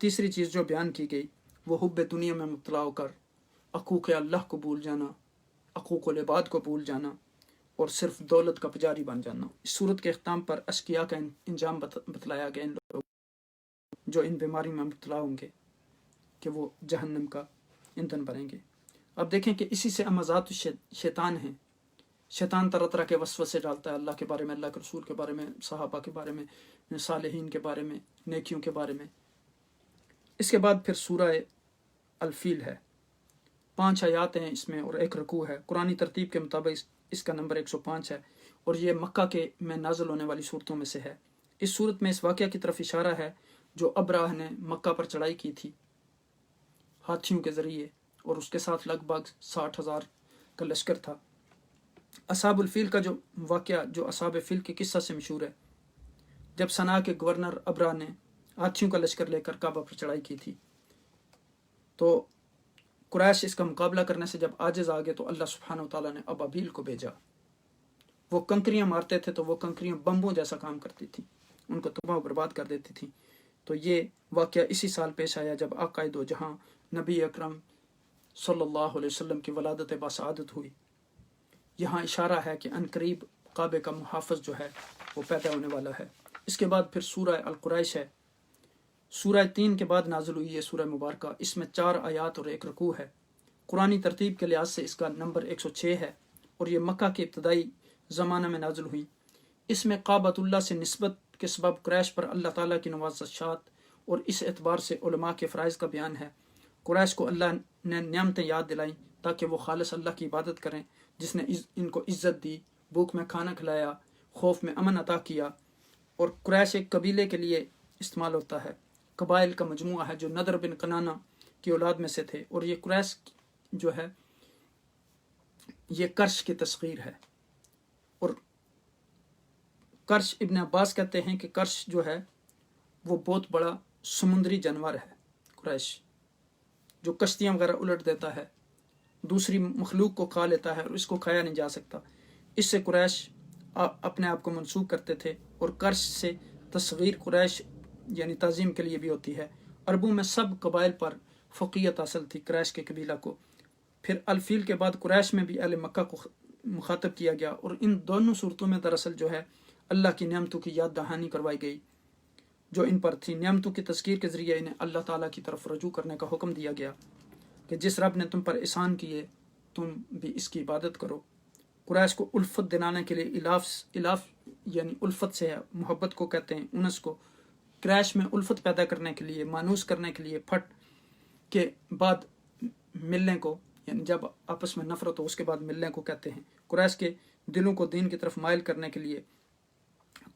تیسری چیز جو بیان کی گئی وہ حب دنیا میں مبتلا ہو کر حقوق اللہ کو بھول جانا، حقوق العباد کو بھول جانا، اور صرف دولت کا پجاری بن جانا۔ اس صورت کے اختتام پر اشقیاء کا انجام بتلایا گیا، ان لوگوں جو ان بیماریوں میں مبتلا ہوں گے کہ وہ جہنم کا ایندھن بنیں گے۔ اب دیکھیں کہ اسی سے امازات شیطان ہیں۔ شیطان طرح طرح کے وسوسے ڈالتا ہے اللہ کے بارے میں، اللہ کے رسول کے بارے میں، صحابہ کے بارے میں، صالحین کے بارے میں، نیکیوں کے بارے میں۔ اس کے بعد پھر سورہ الفیل ہے، 5 آیات ہیں اس میں اور 1 رکوع ہے۔ قرآنی ترتیب کے مطابق اس کا نمبر 105 ہے، اور یہ مکہ کے میں نازل ہونے والی صورتوں میں سے ہے۔ اس صورت میں اس واقعہ کی طرف اشارہ ہے جو ابراہ نے مکہ پر چڑھائی کی تھی ہاتھیوں کے ذریعے، اور اس کے ساتھ لگ بھگ 60,000 کا لشکر تھا۔ اصحاب الفیل کا جو واقعہ جو اصحاب فیل کے قصہ سے مشہور ہے، جب صنعاء کے گورنر ابراہ نے ہاتھیوں کا لشکر لے کر کعبہ پر چڑھائی کی تھی، تو قریش اس کا مقابلہ کرنے سے جب عاجز آ گئے تو اللہ سبحانہ وتعالیٰ نے ابابیل کو بھیجا۔ وہ کنکریاں مارتے تھے تو وہ کنکریاں بمبوں جیسا کام کرتی تھی، ان کو تباہ و برباد کر دیتی تھی۔ تو یہ واقعہ اسی سال پیش آیا جب آقا دو جہاں نبی اکرم صلی اللہ علیہ وسلم کی ولادت باسعادت ہوئی۔ یہاں اشارہ ہے کہ عنقریب کعبے کا محافظ جو ہے وہ پیدا ہونے والا ہے۔ اس کے بعد پھر سورہ القریش ہے، سورہ 3 کے بعد نازل ہوئی ہے سورہ مبارکہ۔ اس میں 4 آیات اور 1 رکوع ہے۔ قرآنی ترتیب کے لحاظ سے اس کا نمبر 106 ہے، اور یہ مکہ کے ابتدائی زمانہ میں نازل ہوئی۔ اس میں کعبۃ اللہ سے نسبت کے سبب قریش پر اللہ تعالیٰ کی نوازشات اور اس اعتبار سے علماء کے فرائض کا بیان ہے۔ قریش کو اللہ نے نعمتیں یاد دلائیں تاکہ وہ خالص اللہ کی عبادت کریں، جس نے ان کو عزت دی، بھوک میں کھانا کھلایا، خوف میں امن عطا کیا۔ اور قریش ایک قبیلے کے لیے استعمال ہوتا ہے، قبائل کا مجموعہ ہے جو نضر بن کنانہ کی اولاد میں سے تھے، اور یہ قریش جو ہے یہ کرش کی تصغیر ہے۔ اور کرش ابن عباس کہتے ہیں کہ کرش جو ہے وہ بہت بڑا سمندری جانور ہے، قریش جو کشتیاں وغیرہ الٹ دیتا ہے، دوسری مخلوق کو کھا لیتا ہے اور اس کو کھایا نہیں جا سکتا۔ اس سے قریش اپنے آپ کو منسوب کرتے تھے، اور کرش سے تصغیر قریش یعنی تعظیم کے لیے بھی ہوتی ہے۔ عربوں میں سب قبائل پر فوقیت حاصل تھی قریش کے قبیلہ کو۔ پھر الفیل کے بعد قریش میں بھی اہل مکہ کو مخاطب کیا گیا، اور ان دونوں صورتوں میں دراصل جو ہے اللہ کی نعمتوں کی یاد دہانی کروائی گئی جو ان پر تھی۔ نعمتوں کی تذکیر کے ذریعے انہیں اللہ تعالیٰ کی طرف رجوع کرنے کا حکم دیا گیا کہ جس رب نے تم پر احسان کیے تم بھی اس کی عبادت کرو۔ قریش کو الفت دلانے کے لیے الاف یعنی الفت سے ہے، محبت کو کہتے ہیں، انس کو۔ قریش میں الفت پیدا کرنے کے لیے، مانوس کرنے کے لیے، پھٹ کے بعد ملنے کو، یعنی جب آپس میں نفرت ہو اس کے بعد ملنے کو کہتے ہیں۔ قریش کے دلوں کو دین کی طرف مائل کرنے کے لیے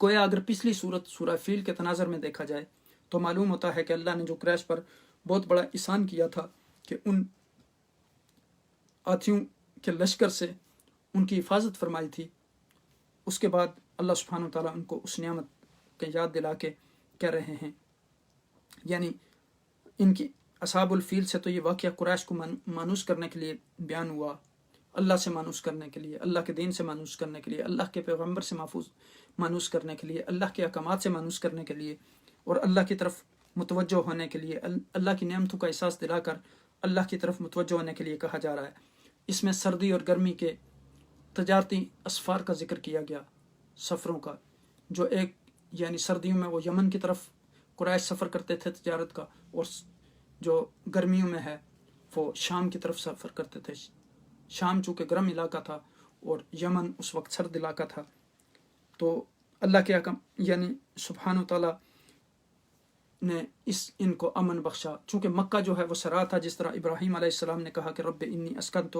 گویا اگر پچھلی صورت سورہ فیل کے تناظر میں دیکھا جائے تو معلوم ہوتا ہے کہ اللہ نے جو قریش پر بہت بڑا احسان کیا تھا کہ ان ہاتھیوں کے لشکر سے ان کی حفاظت فرمائی تھی، اس کے بعد اللہ سبحانہ وتعالیٰ ان کو اس نعمت کی یاد دلا کے کہہ رہے ہیں، یعنی ان کی اصحاب الفیل سے تو یہ واقعہ قریش کو مانوس کرنے کے لیے بیان ہوا، اللہ سے مانوس کرنے کے لیے، اللہ کے دین سے مانوس کرنے کے لیے، اللہ کے پیغمبر سے مانوس کرنے کے لیے، اللہ کے احکامات سے مانوس کرنے کے لیے، اور اللہ کی طرف متوجہ ہونے کے لیے، اللہ کی نعمتوں کا احساس دلا کر اللہ کی طرف متوجہ ہونے کے لیے کہا جا رہا ہے۔ اس میں سردی اور گرمی کے تجارتی اسفار کا ذکر کیا گیا، سفروں کا، جو ایک یعنی سردیوں میں وہ یمن کی طرف قریش سفر کرتے تھے تجارت کا، اور جو گرمیوں میں ہے وہ شام کی طرف سفر کرتے تھے۔ شام چونکہ گرم علاقہ تھا اور یمن اس وقت سرد علاقہ تھا، تو اللہ کے حکم یعنی سبحانہ تعالیٰ نے ان کو امن بخشا، چونکہ مکہ جو ہے وہ سرا تھا، جس طرح ابراہیم علیہ السلام نے کہا کہ رب انی اسکنت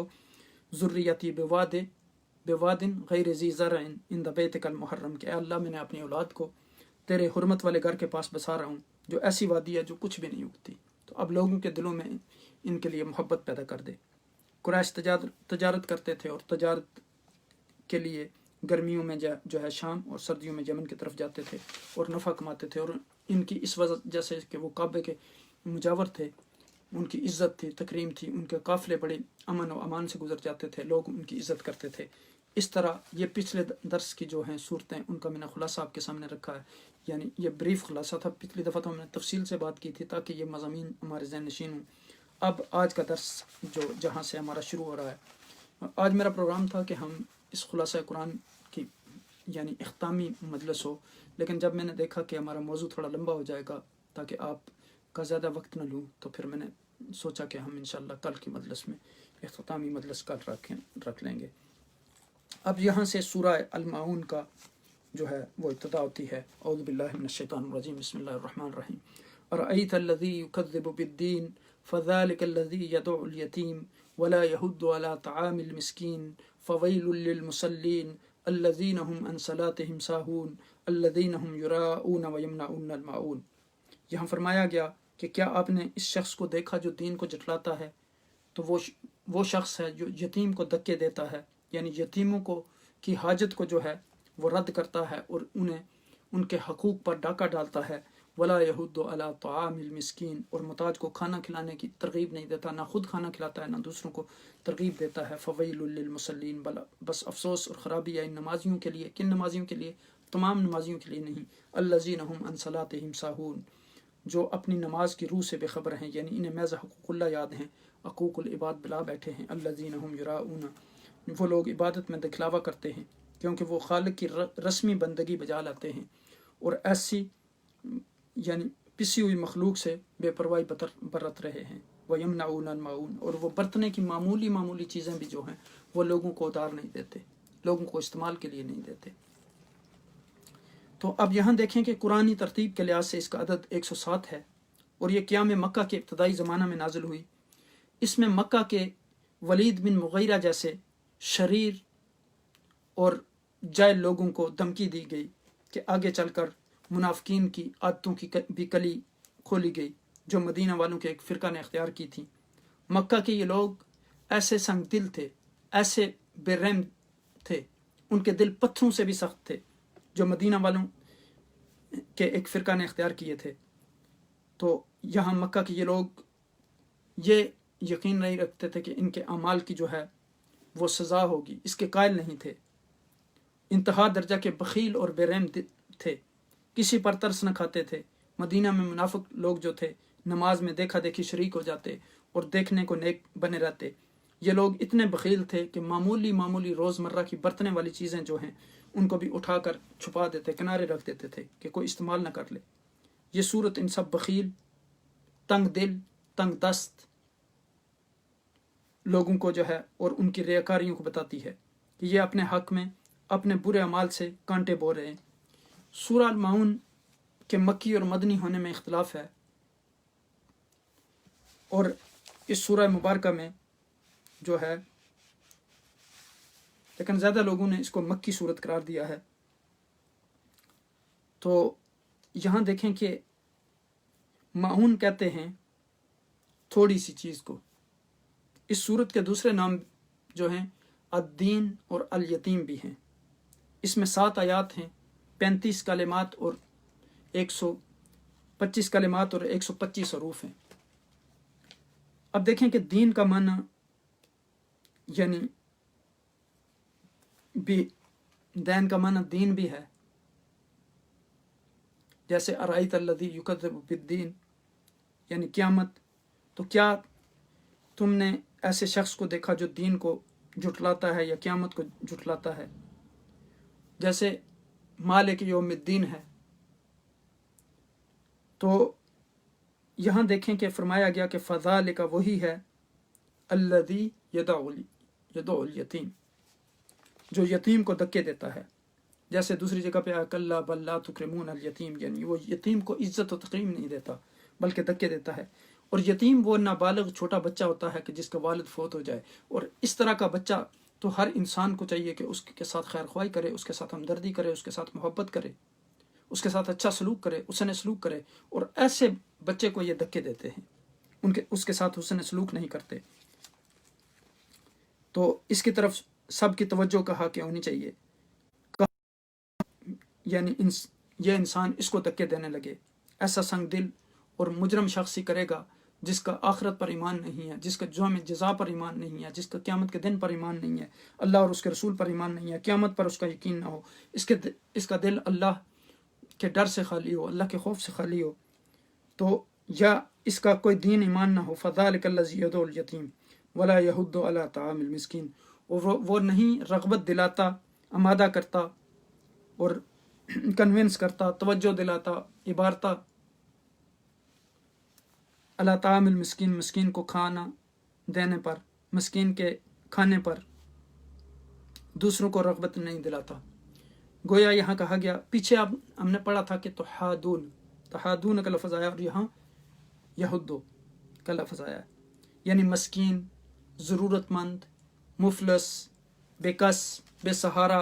ذریتی بواد غیر ذی زرع عند بیتک المحرم، کہ اے اللہ میں نے اپنی اولاد کو تیرے حرمت والے گھر کے پاس بسا رہا ہوں جو ایسی وادی ہے جو کچھ بھی نہیں اگتی، تو اب لوگوں کے دلوں میں ان کے لیے محبت پیدا کر دے۔ قریش تجارت کرتے تھے اور تجارت کے لیے گرمیوں میں جو ہے شام اور سردیوں میں یمن کی طرف جاتے تھے اور نفع کماتے تھے، اور ان کی اس وجہ سے کہ وہ کعبے کے مجاور تھے، ان کی عزت تھی، تکریم تھی، ان کے قافلے بڑے امن و امان سے گزر جاتے تھے، لوگ ان کی عزت کرتے تھے۔ اس طرح یہ پچھلے درس کی جو ہیں صورتیں ان کا میں نے خلاصہ آپ کے سامنے رکھا ہے، یعنی یہ بریف خلاصہ تھا، پچھلی دفعہ تو ہم نے تفصیل سے بات کی تھی تاکہ یہ مضامین ہمارے ذہن نشین ہوں۔ اب آج کا درس جہاں سے ہمارا شروع ہو رہا ہے، آج میرا پروگرام تھا کہ ہم اس خلاصہ قرآن کی یعنی اختتامی مجلس ہو، لیکن جب میں نے دیکھا کہ ہمارا موضوع تھوڑا لمبا ہو جائے گا تاکہ آپ کا زیادہ وقت نہ لوں، تو پھر میں نے سوچا کہ ہم انشاءاللہ کل کی مجلس میں اختتامی مجلس کل رکھ لیں گے۔ اب یہاں سے سورہ المعون کا جو ہے وہ ابتدا ہوتی ہے، اعوذ باللہ من الشیطان الرجیم، بسم اللہ الرحمن الرحیم۔ ارأیت الذی یکذب بالدین فذلک الذی یدعو الیتیم ولا یحض علی طعام المسکین فویل للمصلین الذین هم عن صلاتهم ساہون الذین هم یراؤون ویمنعون الماعون۔ یہاں فرمایا گیا کہ کیا آپ نے اس شخص کو دیکھا جو دین کو جھٹلاتا ہے؟ تو وہ شخص ہے جو یتیم کو دھکے دیتا ہے، یعنی یتیموں کی حاجت کو جو ہے وہ رد کرتا ہے اور انہیں ان کے حقوق پر ڈاکہ ڈالتا ہے، ولا یحض علی طعام المسکین، اور محتاج کو کھانا کھلانے کی ترغیب نہیں دیتا، نہ خود کھانا کھلاتا ہے نہ دوسروں کو ترغیب دیتا ہے۔ فویل للمصلین، بس افسوس اور خرابی ہے ان نمازیوں کے لیے۔ کن نمازیوں کے لیے؟ تمام نمازیوں کے لیے نہیں۔ الذین هم عن صلاتهم ساہون، جو اپنی نماز کی روح سے بے خبر ہیں، یعنی انہیں محض حقوق اللہ یاد ہیں، حقوق العباد بلا بیٹھے ہیں۔ الذین هم یراؤون، وہ لوگ عبادت میں دکھلاوا کرتے ہیں کیونکہ وہ خالق کی رسمی بندگی بجا لاتے ہیں، اور ایسی یعنی پسی ہوئی مخلوق سے بے پرواہی برت رہے ہیں۔ وَيَمْنَعُونَ الْمَاعُونَ، اور وہ برتنے کی معمولی چیزیں بھی جو ہیں وہ لوگوں کو ادار نہیں دیتے، لوگوں کو استعمال کے لیے نہیں دیتے۔ تو اب یہاں دیکھیں کہ قرآنی ترتیب کے لحاظ سے اس کا عدد 107 ہے، اور یہ قیام مکہ کے ابتدائی زمانہ میں نازل ہوئی۔ اس میں مکہ کے ولید بن مغیرہ جیسے شریر اور جاہل لوگوں کو دھمکی دی گئی کہ آگے چل کر منافقین کی عادتوں کی بھی کلی کھولی گئی جو مدینہ والوں کے ایک فرقہ نے اختیار کی تھی۔ مکہ کے یہ لوگ ایسے سنگ دل تھے، ایسے بے رحم تھے، ان کے دل پتھروں سے بھی سخت تھے، جو مدینہ والوں کے ایک فرقہ نے اختیار کیے تھے۔ تو یہاں مکہ کے یہ لوگ یہ یقین نہیں رکھتے تھے کہ ان کے اعمال کی جو ہے وہ سزا ہوگی، اس کے قائل نہیں تھے، انتہا درجہ کے بخیل اور بے رحم تھے، کسی پر ترس نہ کھاتے تھے۔ مدینہ میں منافق لوگ جو تھے نماز میں دیکھا دیکھی شریک ہو جاتے اور دیکھنے کو نیک بنے رہتے۔ یہ لوگ اتنے بخیل تھے کہ معمولی روزمرہ کی برتنے والی چیزیں جو ہیں ان کو بھی اٹھا کر چھپا دیتے، کنارے رکھ دیتے تھے کہ کوئی استعمال نہ کر لے۔ یہ صورت ان سب بخیل، تنگ دل، تنگ دست لوگوں کو جو ہے اور ان کی ریاکاریوں کو بتاتی ہے کہ یہ اپنے حق میں اپنے برے اعمال سے کانٹے بو رہے ہیں۔ سورہ المعون کے مکی اور مدنی ہونے میں اختلاف ہے، اور اس سورہ مبارکہ میں جو ہے لیکن زیادہ لوگوں نے اس کو مکی صورت قرار دیا ہے۔ تو یہاں دیکھیں کہ معون کہتے ہیں تھوڑی سی چیز کو۔ اس صورت کے دوسرے نام جو ہیں الدین اور الیتیم بھی ہیں۔ اس میں 7 آیات ہیں، 35 کلمات اور 125 کلمات اور 125 حروف ہیں۔ اب دیکھیں کہ دین کا معنی یعنی بھی دین کا معنی دین بھی ہے، جیسے ارائیت الذی یکذب بالدین یعنی قیامت۔ تو کیا تم نے ایسے شخص کو دیکھا جو دین کو جھٹلاتا ہے یا قیامت کو جھٹلاتا ہے؟ جیسے مالک یوم الدین ہے۔ تو یہاں دیکھیں کہ فرمایا گیا کہ فذالک وہی ہے الذی یدعو الیتیم، جو یتیم کو دھکے دیتا ہے۔ جیسے دوسری جگہ پہ کلا بل لا تکرمون الیتیم، یعنی وہ یتیم کو عزت و تکریم نہیں دیتا بلکہ دھکے دیتا ہے۔ اور یتیم وہ نابالغ چھوٹا بچہ ہوتا ہے کہ جس کا والد فوت ہو جائے، اور اس طرح کا بچہ تو ہر انسان کو چاہیے کہ اس کے ساتھ خیر خواہی کرے، اس کے ساتھ ہمدردی کرے، اس کے ساتھ محبت کرے، اس کے ساتھ اچھا سلوک کرے، حسن سلوک کرے۔ اور ایسے بچے کو یہ دھکے دیتے ہیں، اس کے ساتھ حسن سلوک نہیں کرتے۔ تو اس کی طرف سب کی توجہ کہا کہ ہونی چاہیے، یعنی یہ انسان اس کو دھکے دینے لگے۔ ایسا سنگ دل اور مجرم شخص ہی کرے گا جس کا آخرت پر ایمان نہیں ہے، جس کا یوم جزا پر ایمان نہیں ہے، جس کا قیامت کے دن پر ایمان نہیں ہے، اللہ اور اس کے رسول پر ایمان نہیں ہے، قیامت پر اس کا یقین نہ ہو، اس کا دل اللہ کے ڈر سے خالی ہو، اللہ کے خوف سے خالی ہو، تو یا اس کا کوئی دین ایمان نہ ہو۔ فذلک الذی یدعو الیتیم ولا یحض علی طعام المسکین، وہ نہیں رغبت دلاتا، آمادہ کرتا اور کنونس کرتا، توجہ دلاتا، عبارتا علی طعام المسکین، مسکین کو کھانا دینے پر، مسکین کے کھانے پر دوسروں کو رغبت نہیں دلاتا۔ گویا یہاں کہا گیا، پیچھے اب ہم نے پڑھا تھا کہ تحادون کا لفظ آیا اور یہاں یہودو کا لفظ آیا، یعنی مسکین، ضرورت مند، مفلس، بے کس، بے سہارا،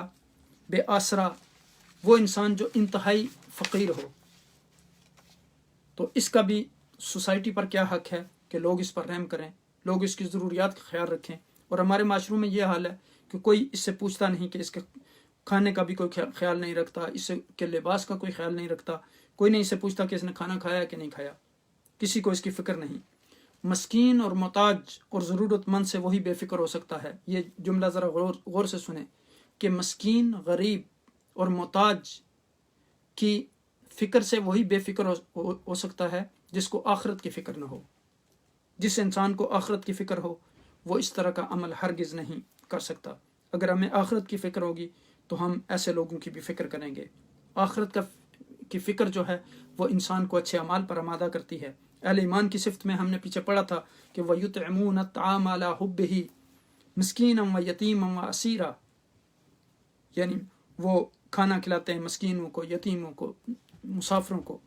بے آسرا، وہ انسان جو انتہائی فقیر ہو۔ تو اس کا بھی سوسائٹی پر کیا حق ہے کہ لوگ اس پر رحم کریں، لوگ اس کی ضروریات کا خیال رکھیں۔ اور ہمارے معاشروں میں یہ حال ہے کہ کوئی اس سے پوچھتا نہیں، کہ اس کے کھانے کا بھی کوئی خیال نہیں رکھتا، اس کے لباس کا کوئی خیال نہیں رکھتا، کوئی نہیں اس سے پوچھتا کہ اس نے کھانا کھایا کہ نہیں کھایا، کسی کو اس کی فکر نہیں۔ مسکین اور محتاج اور ضرورت مند سے وہی بے فکر ہو سکتا ہے۔ یہ جملہ ذرا غور سے سنیں کہ مسکین، غریب اور محتاج کی فکر سے وہی بے فکر ہو سکتا ہے جس کو آخرت کی فکر نہ ہو۔ جس انسان کو آخرت کی فکر ہو وہ اس طرح کا عمل ہرگز نہیں کر سکتا۔ اگر ہمیں آخرت کی فکر ہوگی تو ہم ایسے لوگوں کی بھی فکر کریں گے۔ آخرت کی فکر جو ہے وہ انسان کو اچھے اعمال پر آمادہ کرتی ہے۔ اہل ایمان کی صفت میں ہم نے پیچھے پڑھا تھا کہ وَيُطْعِمُونَ الطَّعَامَ عَلَىٰ حُبِّهِ مِسْكِينًا وَيَتِيمًا وَأَسِيرًا، یعنی وہ کھانا کھلاتے ہیں مسکینوں کو، یتیموں کو، مسافروں کو۔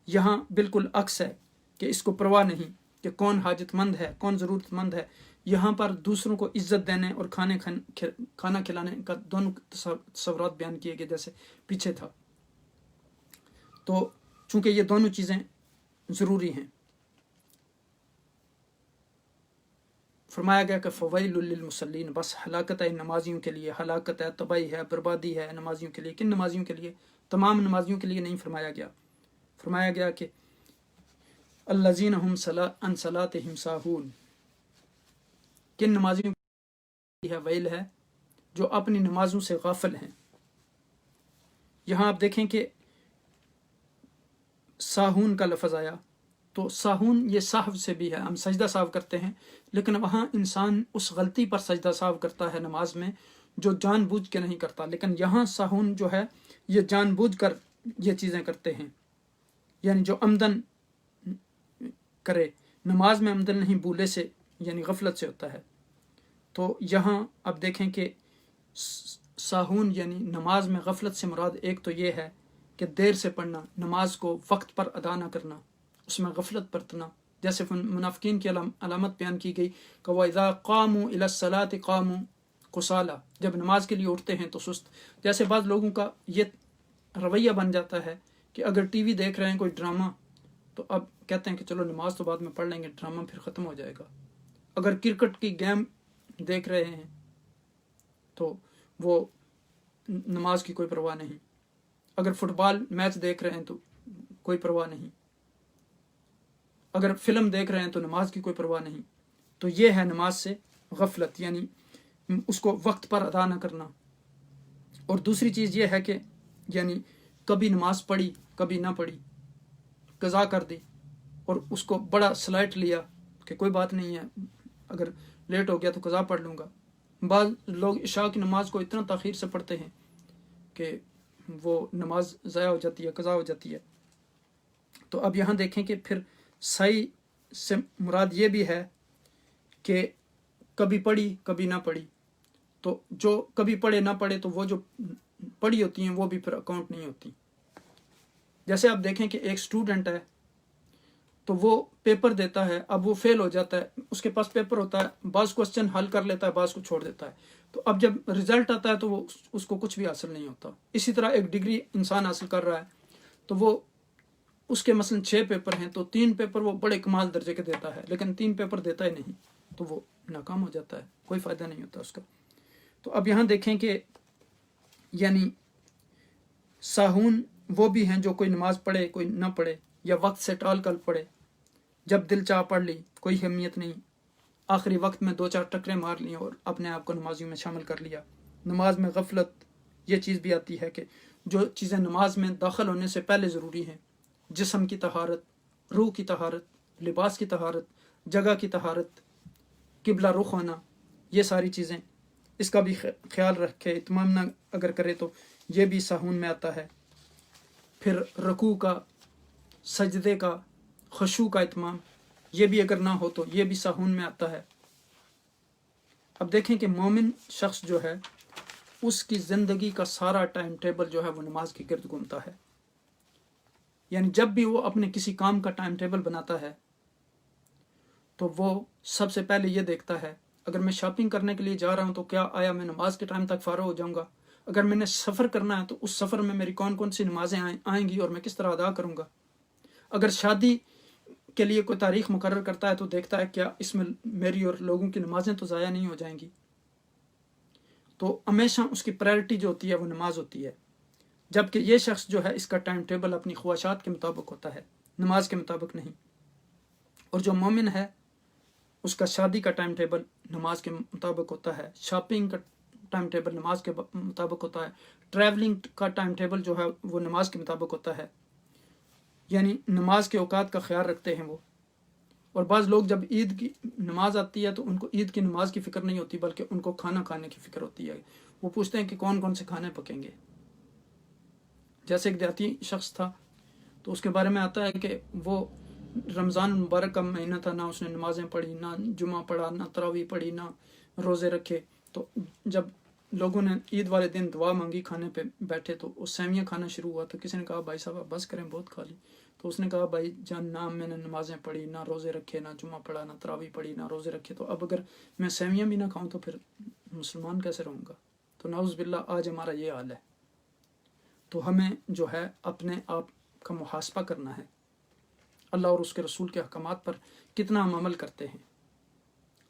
یہاں بالکل عکس ہے کہ اس کو پرواہ نہیں کہ کون حاجت مند ہے، کون ضرورت مند ہے۔ یہاں پر دوسروں کو عزت دینے اور کھانا کھلانے کا دونوں تصورات بیان کیے گئے جیسے پیچھے تھا۔ تو چونکہ یہ دونوں چیزیں ضروری ہیں، فرمایا گیا کہ فویل للمصلین، بس ہلاکت ہے نمازیوں کے لیے، ہلاکت ہے، تباہی ہے، بربادی ہے نمازیوں کے لیے۔ کن نمازیوں کے لیے؟ تمام نمازیوں کے لیے نہیں فرمایا گیا۔ فرمایا گیا کہ الذین هم عن صلاتهم ساہون، کن نمازیوں کے لیے ویل ہے؟ جو اپنی نمازوں سے غافل ہیں۔ یہاں آپ دیکھیں کہ ساہون کا لفظ آیا، تو ساہون یہ سہو سے بھی ہے، ہم سجدہ سہو کرتے ہیں، لیکن وہاں انسان اس غلطی پر سجدہ سہو کرتا ہے نماز میں جو جان بوجھ کے نہیں کرتا، لیکن یہاں ساہون جو ہے یہ جان بوجھ کر یہ چیزیں کرتے ہیں، یعنی جو عمدن کرے۔ نماز میں عمدن نہیں، بھولے سے یعنی غفلت سے ہوتا ہے۔ تو یہاں اب دیکھیں کہ ساہون یعنی نماز میں غفلت سے مراد ایک تو یہ ہے کہ دیر سے پڑھنا، نماز کو وقت پر ادا نہ کرنا، اس میں غفلت برتنا، جیسے منافقین کی علامت بیان کی گئی کہ وَإِذَا قَامُوا إِلَى الصَّلَاةِ قَامُوا كُسَالَىٰ، جب نماز کے لیے اٹھتے ہیں تو سست۔ جیسے بعض لوگوں کا یہ رویہ بن جاتا ہے کہ اگر ٹی وی دیکھ رہے ہیں کوئی ڈرامہ تو اب کہتے ہیں کہ چلو نماز تو بعد میں پڑھ لیں گے، ڈرامہ پھر ختم ہو جائے گا۔ اگر کرکٹ کی گیم دیکھ رہے ہیں تو وہ نماز کی کوئی پرواہ نہیں، اگر فٹ بال میچ دیکھ رہے ہیں تو کوئی پرواہ نہیں، اگر فلم دیکھ رہے ہیں تو نماز کی کوئی پرواہ نہیں۔ تو یہ ہے نماز سے غفلت، یعنی اس کو وقت پر ادا نہ کرنا۔ اور دوسری چیز یہ ہے کہ یعنی کبھی نماز پڑھی کبھی نہ پڑھی، قضا کر دی اور اس کو بڑا سلائٹ لیا کہ کوئی بات نہیں ہے، اگر لیٹ ہو گیا تو قضا پڑھ لوں گا۔ بعض لوگ عشاء کی نماز کو اتنا تاخیر سے پڑھتے ہیں کہ وہ نماز ضائع ہو جاتی ہے، قضا ہو جاتی ہے۔ تو اب یہاں دیکھیں کہ پھر صحیح سے مراد یہ بھی ہے کہ کبھی پڑھی کبھی نہ پڑھی، تو جو کبھی پڑھے نہ پڑھے تو وہ جو پڑھی ہوتی ہیں وہ بھی پھر اکاؤنٹ نہیں ہوتی۔ جیسے آپ دیکھیں کہ ایک اسٹوڈنٹ ہے تو وہ پیپر دیتا ہے، اب وہ فیل ہو جاتا ہے، اس کے پاس پیپر ہوتا ہے، بعض کوسچن حل کر لیتا ہے، بعض کو چھوڑ دیتا ہے، تو اب جب رزلٹ آتا ہے تو وہ اس کو کچھ بھی حاصل نہیں ہوتا۔ اسی طرح ایک ڈگری انسان حاصل کر رہا ہے تو وہ اس کے مثلاً 6 پیپر ہیں تو 3 پیپر وہ بڑے کمال درجے کے دیتا ہے، لیکن 3 پیپر دیتا ہی نہیں تو وہ ناکام ہو جاتا ہے، کوئی فائدہ نہیں ہوتا اس کا۔ تو اب یہاں دیکھیں کہ یعنی ساہون وہ بھی ہیں جو کوئی نماز پڑھے کوئی نہ پڑھے، یا وقت سے ٹال کر پڑھے، جب دل چاہ پڑھ لی، کوئی اہمیت نہیں، آخری وقت میں 2-4 ٹکریں مار لی اور اپنے آپ کو نمازیوں میں شامل کر لیا۔ نماز میں غفلت یہ چیز بھی آتی ہے کہ جو چیزیں نماز میں داخل ہونے سے پہلے ضروری ہیں، جسم کی طہارت، روح کی طہارت، لباس کی طہارت، جگہ کی طہارت، قبلہ رخ ہونا، یہ ساری چیزیں اس کا بھی خیال رکھے، اہتمام نہ اگر کرے تو یہ بھی ساہون میں آتا ہے۔ پھر رکوع کا، سجدے کا، خشوع کا اہتمام یہ بھی اگر نہ ہو تو یہ بھی ساہون میں آتا ہے۔ اب دیکھیں کہ مومن شخص جو ہے اس کی زندگی کا سارا ٹائم ٹیبل جو ہے وہ نماز کے گرد گھومتا ہے، یعنی جب بھی وہ اپنے کسی کام کا ٹائم ٹیبل بناتا ہے تو وہ سب سے پہلے یہ دیکھتا ہے اگر میں شاپنگ کرنے کے لیے جا رہا ہوں تو کیا آیا میں نماز کے ٹائم تک فارغ ہو جاؤں گا، اگر میں نے سفر کرنا ہے تو اس سفر میں میری کون کون سی نمازیں آئیں گی اور میں کس طرح ادا کروں گا، اگر شادی کے لیے کوئی تاریخ مقرر کرتا ہے تو دیکھتا ہے کیا اس میں میری اور لوگوں کی نمازیں تو ضائع نہیں ہو جائیں گی۔ تو ہمیشہ اس کی پرائرٹی جو ہوتی ہے وہ نماز ہوتی ہے، جبکہ یہ شخص جو ہے اس کا ٹائم ٹیبل اپنی خواہشات کے مطابق ہوتا ہے، نماز کے مطابق نہیں۔ اور جو مومن ہے اس کا شادی کا ٹائم ٹیبل نماز کے مطابق ہوتا ہے، شاپنگ کا ٹائم ٹیبل نماز کے مطابق ہوتا ہے، ٹریولنگ کا ٹائم ٹیبل جو ہے وہ نماز کے مطابق ہوتا ہے، یعنی نماز کے اوقات کا خیال رکھتے ہیں وہ۔ اور بعض لوگ جب عید کی نماز آتی ہے تو ان کو عید کی نماز کی فکر نہیں ہوتی بلکہ ان کو کھانا کھانے کی فکر ہوتی ہے، وہ پوچھتے ہیں کہ کون کون سے کھانے پکیں گے۔ جیسے ایک دیہاتی شخص تھا تو اس کے بارے میں آتا ہے کہ وہ رمضان مبارک کا مہینہ تھا، نہ اس نے نمازیں پڑھی، نہ جمعہ پڑھا، نہ تراویح پڑھی، نہ روزے رکھے، تو جب لوگوں نے عید والے دن دعا مانگی کھانے پہ بیٹھے تو وہ سیویاں کھانا شروع ہوا، تو کسی نے کہا بھائی صاحب بس کریں بہت کھا لی، تو اس نے کہا بھائی جان نہ میں نے نمازیں پڑھی، نہ روزے رکھے، نہ جمعہ پڑھا، نہ تراویح پڑھی، نہ روزے رکھے، تو اب اگر میں سیویاں بھی نہ کھاؤں تو پھر مسلمان کیسے رہوں گا؟ تو نعوذ باللہ آج ہمارا یہ حال ہے۔ تو ہمیں جو ہے اپنے آپ کا محاسبہ کرنا ہے، اللہ اور اس کے رسول کے احکامات پر کتنا ہم عمل کرتے ہیں،